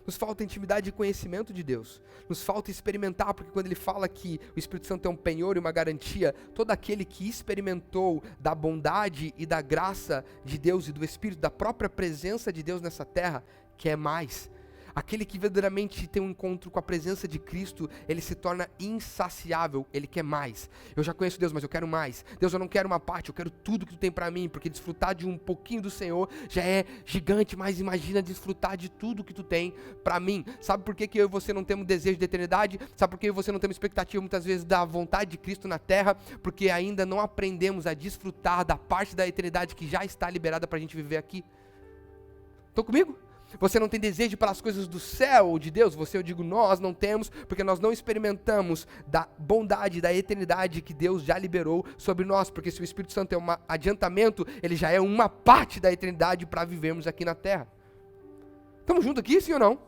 Nos falta intimidade e conhecimento de Deus. Nos falta experimentar, porque quando ele fala que o Espírito Santo é um penhor e uma garantia, todo aquele que experimentou da bondade e da graça de Deus e do Espírito, da própria presença de Deus nessa terra, quer mais. Aquele que verdadeiramente tem um encontro com a presença de Cristo, ele se torna insaciável, ele quer mais. Eu já conheço Deus, mas eu quero mais. Deus, eu não quero uma parte, eu quero tudo que tu tem para mim, porque desfrutar de um pouquinho do Senhor já é gigante, mas imagina desfrutar de tudo que tu tem para mim. Sabe por que eu e você não temos desejo de eternidade? Sabe por que eu e você não temos expectativa muitas vezes da vontade de Cristo na terra? Porque ainda não aprendemos a desfrutar da parte da eternidade que já está liberada para a gente viver aqui. Estão comigo? Você não tem desejo pelas coisas do céu ou de Deus? Você, eu digo, nós não temos, porque nós não experimentamos da bondade, da eternidade que Deus já liberou sobre nós, porque se o Espírito Santo é um adiantamento, ele já é uma parte da eternidade para vivermos aqui na terra. Estamos juntos aqui, sim ou não?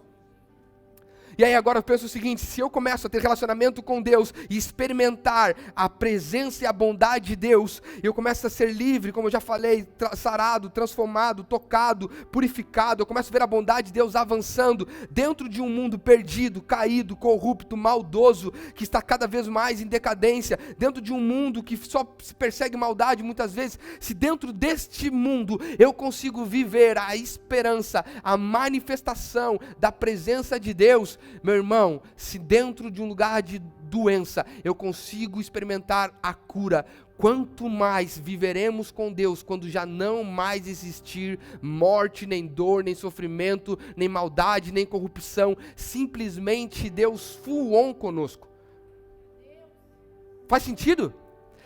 E aí agora eu penso o seguinte, se eu começo a ter relacionamento com Deus e experimentar a presença e a bondade de Deus, eu começo a ser livre, como eu já falei, sarado, transformado, tocado, purificado, eu começo a ver a bondade de Deus avançando dentro de um mundo perdido, caído, corrupto, maldoso, que está cada vez mais em decadência, dentro de um mundo que só se persegue maldade muitas vezes. Se dentro deste mundo eu consigo viver a esperança, a manifestação da presença de Deus, meu irmão, se dentro de um lugar de doença, eu consigo experimentar a cura. Quanto mais viveremos com Deus quando já não mais existir morte, nem dor, nem sofrimento, nem maldade, nem corrupção, simplesmente Deus full on conosco. Faz sentido?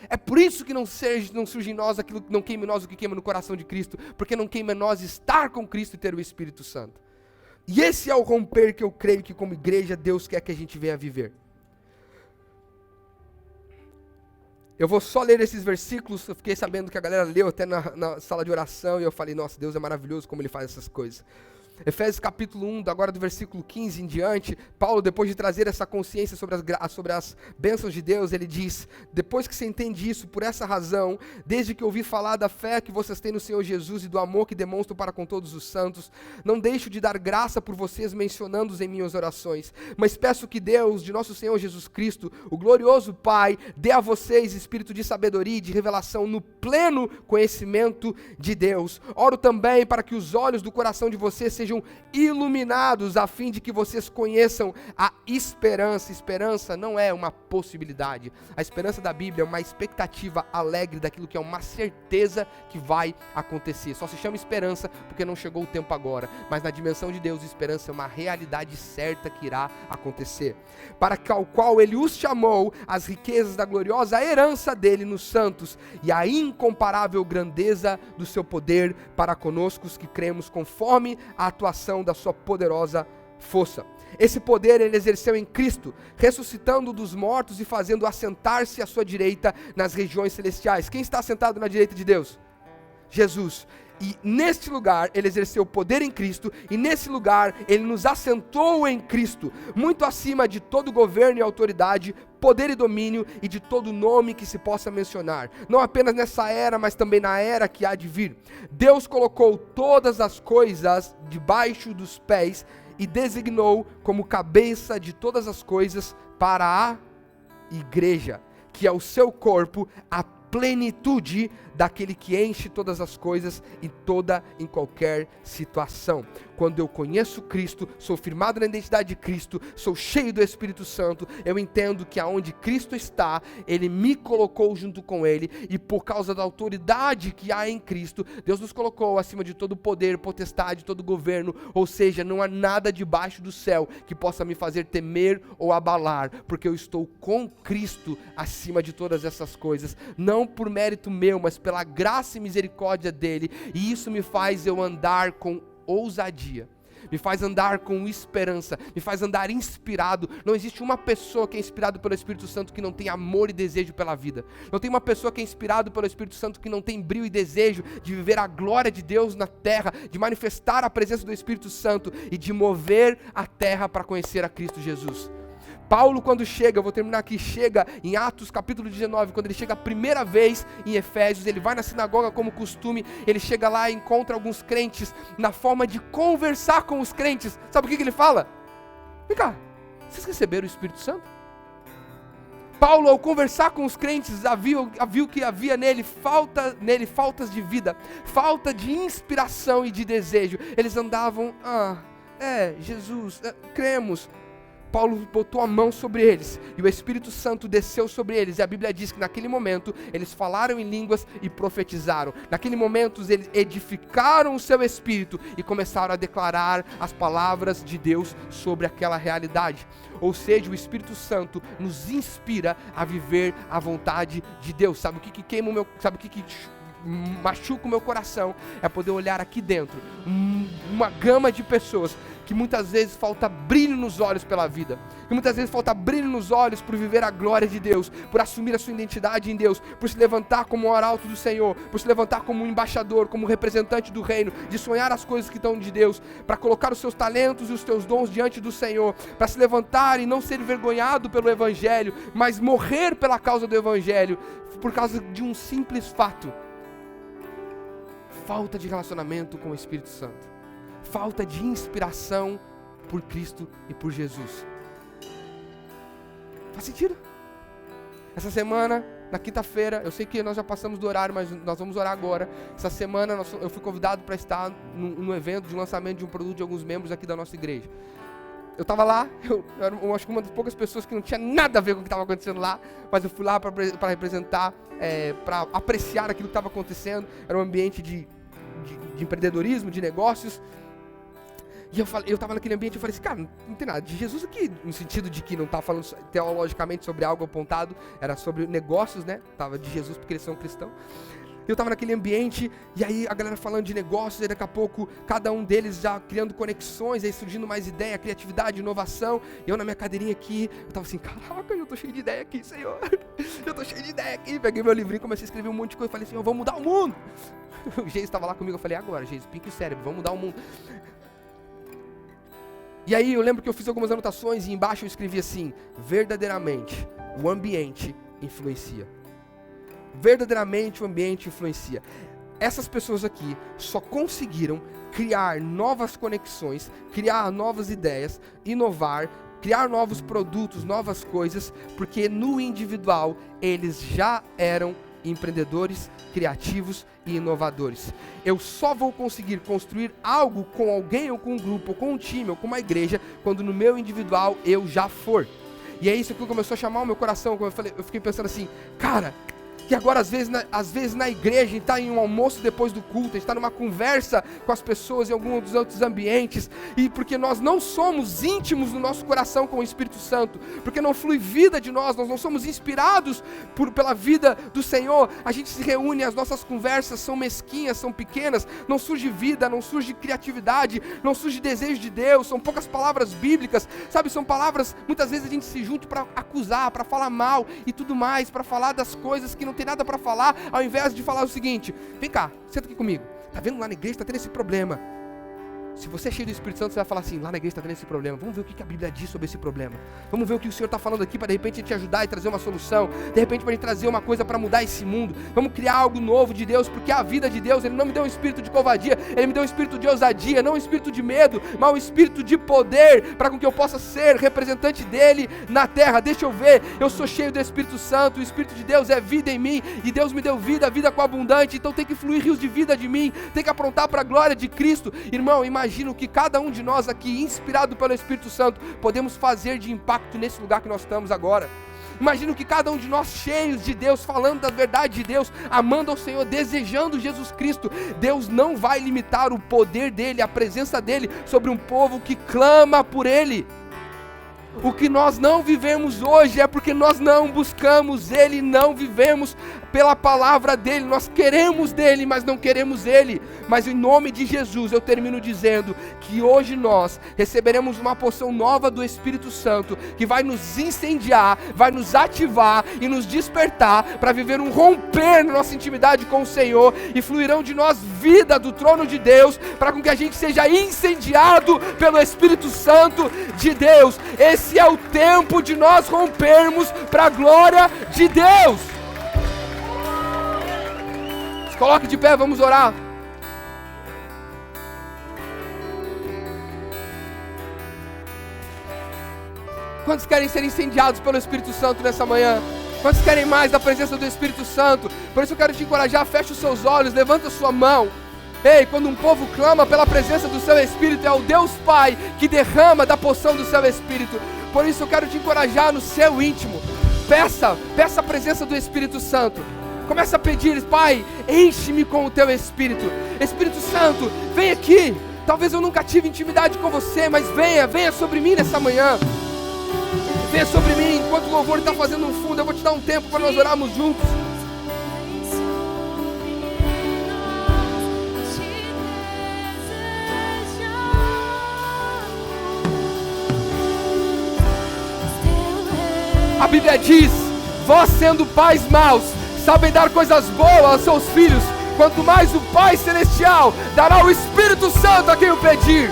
É por isso que não surge em nós aquilo que não queima em nós o que queima no coração de Cristo, porque não queima em nós estar com Cristo e ter o Espírito Santo. E esse é o romper que eu creio que como igreja Deus quer que a gente venha viver. Eu vou só ler esses versículos, eu fiquei sabendo que a galera leu até na sala de oração, e eu falei, nossa, Deus é maravilhoso como Ele faz essas coisas. Efésios capítulo 1, agora do versículo 15 em diante, Paulo, depois de trazer essa consciência sobre as bênçãos de Deus, ele diz, depois que você entende isso, por essa razão, desde que ouvi falar da fé que vocês têm no Senhor Jesus e do amor que demonstram para com todos os santos, não deixo de dar graça por vocês, mencionando-os em minhas orações, mas peço que Deus, de nosso Senhor Jesus Cristo, o glorioso Pai, dê a vocês espírito de sabedoria e de revelação no pleno conhecimento de Deus. Oro também para que os olhos do coração de vocês sejam iluminados, a fim de que vocês conheçam a esperança. Esperança não é uma possibilidade. A esperança da Bíblia é uma expectativa alegre daquilo que é uma certeza que vai acontecer. Só se chama esperança porque não chegou o tempo agora. Mas na dimensão de Deus, esperança é uma realidade certa que irá acontecer. Para o qual Ele os chamou, as riquezas da gloriosa herança dele nos santos e a incomparável grandeza do seu poder para conosco os que cremos, conforme a atuação da sua poderosa força. Esse poder Ele exerceu em Cristo, ressuscitando dos mortos e fazendo assentar-se à sua direita nas regiões celestiais. Quem está sentado na direita de Deus? Jesus. E neste lugar Ele exerceu poder em Cristo, e nesse lugar Ele nos assentou em Cristo, muito acima de todo governo e autoridade, poder e domínio e de todo nome que se possa mencionar, não apenas nessa era, mas também na era que há de vir. Deus colocou todas as coisas debaixo dos pés e designou como cabeça de todas as coisas para a igreja, que é o seu corpo, a plenitude daquele que enche todas as coisas em qualquer situação. Quando eu conheço Cristo, sou firmado na identidade de Cristo, sou cheio do Espírito Santo, eu entendo que aonde Cristo está, Ele me colocou junto com Ele, e por causa da autoridade que há em Cristo, Deus nos colocou acima de todo poder, potestade, todo governo, ou seja, não há nada debaixo do céu que possa me fazer temer ou abalar, porque eu estou com Cristo acima de todas essas coisas, não por mérito meu, mas pela graça e misericórdia dele, e isso me faz eu andar com ousadia, me faz andar com esperança, me faz andar inspirado. Não existe uma pessoa que é inspirada pelo Espírito Santo que não tem amor e desejo pela vida. Não tem uma pessoa que é inspirada pelo Espírito Santo que não tem brio e desejo de viver a glória de Deus na terra, de manifestar a presença do Espírito Santo e de mover a terra para conhecer a Cristo Jesus. Paulo, quando chega, eu vou terminar aqui, chega em Atos capítulo 19, quando ele chega a primeira vez em Efésios, ele vai na sinagoga como costume, ele chega lá e encontra alguns crentes, na forma de conversar com os crentes. Sabe o que ele fala? Vem cá, vocês receberam o Espírito Santo? Paulo, ao conversar com os crentes, viu que havia nele faltas de vida, falta de inspiração e de desejo. Eles andavam, Jesus, cremos. Paulo botou a mão sobre eles, e o Espírito Santo desceu sobre eles, e a Bíblia diz que naquele momento, eles falaram em línguas e profetizaram. Naquele momento, eles edificaram o seu espírito, e começaram a declarar as palavras de Deus sobre aquela realidade. Ou seja, o Espírito Santo nos inspira a viver a vontade de Deus. Sabe o que queima o meu, sabe o que machuca o meu coração? É poder olhar aqui dentro, uma gama de pessoas que muitas vezes falta brilho nos olhos pela vida, que muitas vezes falta brilho nos olhos por viver a glória de Deus, por assumir a sua identidade em Deus, por se levantar como um arauto do Senhor, por se levantar como um embaixador, como um representante do reino, de sonhar as coisas que estão de Deus, para colocar os seus talentos e os teus dons diante do Senhor, para se levantar e não ser envergonhado pelo Evangelho, mas morrer pela causa do Evangelho, por causa de um simples fato: falta de relacionamento com o Espírito Santo, falta de inspiração por Cristo e por Jesus. Faz sentido? Essa semana, na quinta-feira, eu sei que nós já passamos do horário, mas nós vamos orar agora. Essa semana eu fui convidado para estar no evento de lançamento de um produto de alguns membros aqui da nossa igreja. eu estava lá, eu acho que uma das poucas pessoas que não tinha nada a ver com o que estava acontecendo lá, mas eu fui lá para representar, para apreciar aquilo que estava acontecendo. Era um ambiente de empreendedorismo, de negócios. E eu estava naquele ambiente, eu falei assim, cara, não tem nada de Jesus aqui, no sentido de que não estava falando teologicamente sobre algo apontado, era sobre negócios, né? Estava de Jesus porque eles são cristãos. Eu estava naquele ambiente, e aí a galera falando de negócios, e daqui a pouco cada um deles já criando conexões, aí surgindo mais ideia, criatividade, inovação. E eu na minha cadeirinha aqui, eu estava assim, caraca, eu tô cheio de ideia aqui, Senhor. Eu tô cheio de ideia aqui. Peguei meu livrinho, comecei a escrever um monte de coisa, falei, Senhor, vamos mudar o mundo. O Geis estava lá comigo, eu falei, agora, Geis, pique o cérebro, vamos mudar o mundo. E aí eu lembro que eu fiz algumas anotações e embaixo eu escrevi assim, verdadeiramente o ambiente influencia. Verdadeiramente o ambiente influencia. Essas pessoas aqui só conseguiram criar novas conexões, criar novas ideias, inovar, criar novos produtos, novas coisas, porque no individual eles já eram empreendedores, criativos e inovadores. Eu só vou conseguir construir algo com alguém, ou com um grupo, ou com um time, ou com uma igreja, quando no meu individual eu já for. E é isso que começou a chamar o meu coração. Como eu fiquei pensando assim, cara, que agora às vezes na igreja, a gente está em um almoço depois do culto, a gente está numa conversa com as pessoas em algum dos outros ambientes, e porque nós não somos íntimos no nosso coração com o Espírito Santo, porque não flui vida de nós não somos inspirados pela vida do Senhor, a gente se reúne, as nossas conversas são mesquinhas, são pequenas, não surge vida, não surge criatividade, não surge desejo de Deus, são poucas palavras bíblicas, sabe, são palavras, muitas vezes a gente se junta para acusar, para falar mal e tudo mais, para falar das coisas que não tem nada para falar, ao invés de falar o seguinte, vem cá, senta aqui comigo, tá vendo lá na igreja, tá tendo esse problema. Se você é cheio do Espírito Santo, você vai falar assim, lá na igreja está tendo esse problema, vamos ver o que a Bíblia diz sobre esse problema, vamos ver o que o Senhor está falando aqui, para de repente te ajudar e trazer uma solução, de repente para gente trazer uma coisa para mudar esse mundo, vamos criar algo novo de Deus, porque a vida de Deus, Ele não me deu um espírito de covardia, Ele me deu um espírito de ousadia, não um espírito de medo, mas um espírito de poder, para com que eu possa ser representante dEle na terra. Deixa eu ver, eu sou cheio do Espírito Santo, o Espírito de Deus é vida em mim, e Deus me deu vida, vida com abundante, então tem que fluir rios de vida de mim, tem que aprontar para a glória de Cristo. Irmão, imagino que cada um de nós aqui, inspirado pelo Espírito Santo, podemos fazer de impacto nesse lugar que nós estamos agora. Imagino que cada um de nós cheios de Deus, falando da verdade de Deus, amando ao Senhor, desejando Jesus Cristo, Deus não vai limitar o poder dEle, a presença dEle sobre um povo que clama por Ele. O que nós não vivemos hoje é porque nós não buscamos Ele, não vivemos pela palavra dEle, nós queremos dEle, mas não queremos Ele. Mas em nome de Jesus eu termino dizendo que hoje nós receberemos uma porção nova do Espírito Santo, que vai nos incendiar, vai nos ativar e nos despertar para viver um romper na nossa intimidade com o Senhor, e fluirão de nós vida do trono de Deus, para com que a gente seja incendiado pelo Espírito Santo de Deus. Esse é o tempo de nós rompermos para a glória de Deus. Se coloque de pé, vamos orar. Quantos querem ser incendiados pelo Espírito Santo nessa manhã? Quantos querem mais da presença do Espírito Santo? Por isso eu quero te encorajar, feche os seus olhos, levanta a sua mão. Ei, quando um povo clama pela presença do seu Espírito, é o Deus Pai que derrama da porção do seu Espírito. Por isso eu quero te encorajar no seu íntimo. Peça a presença do Espírito Santo. Começa a pedir, Pai, enche-me com o teu Espírito. Espírito Santo, vem aqui. Talvez eu nunca tive intimidade com você, mas venha sobre mim nessa manhã. Venha sobre mim, enquanto o louvor está fazendo um fundo, eu vou te dar um tempo para nós orarmos juntos. A Bíblia diz, vós sendo pais maus, sabem dar coisas boas aos seus filhos, quanto mais o Pai Celestial dará o Espírito Santo a quem o pedir.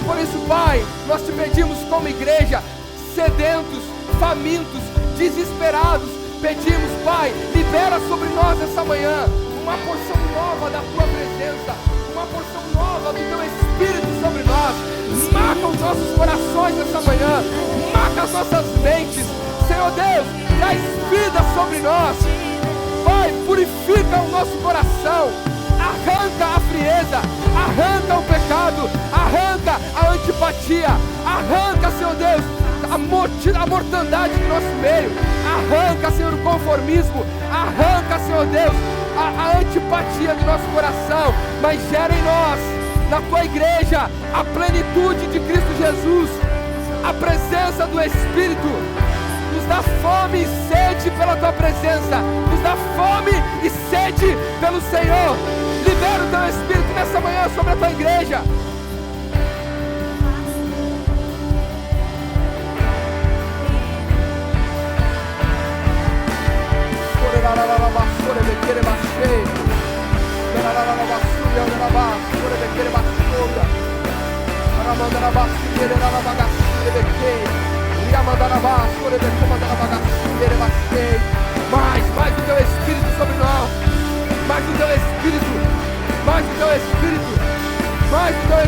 Por isso, Pai, nós te pedimos como igreja, sedentos, famintos, desesperados, pedimos, Pai, libera sobre nós essa manhã uma porção nova da Tua presença, uma porção nova do Teu Espírito sobre nós. Marca os nossos corações nessa manhã, marca as nossas mentes, Senhor Deus, traz vida sobre nós. Pai, purifica o nosso coração, arranca a frieza, arranca o pecado, arranca a antipatia, arranca, Senhor Deus, a mortandade do nosso meio, arranca, Senhor, o conformismo, arranca, Senhor Deus, a antipatia do nosso coração, mas gera em nós, na tua igreja, a plenitude de Cristo Jesus, a presença do Espírito. Nos dá fome e sede pela tua presença, nos dá fome e sede pelo Senhor. Libera o teu Espírito nessa manhã sobre a tua igreja. Mais o teu Espírito sobre nós, mais o teu Espírito, mais o teu Espírito, mais o teu Espírito.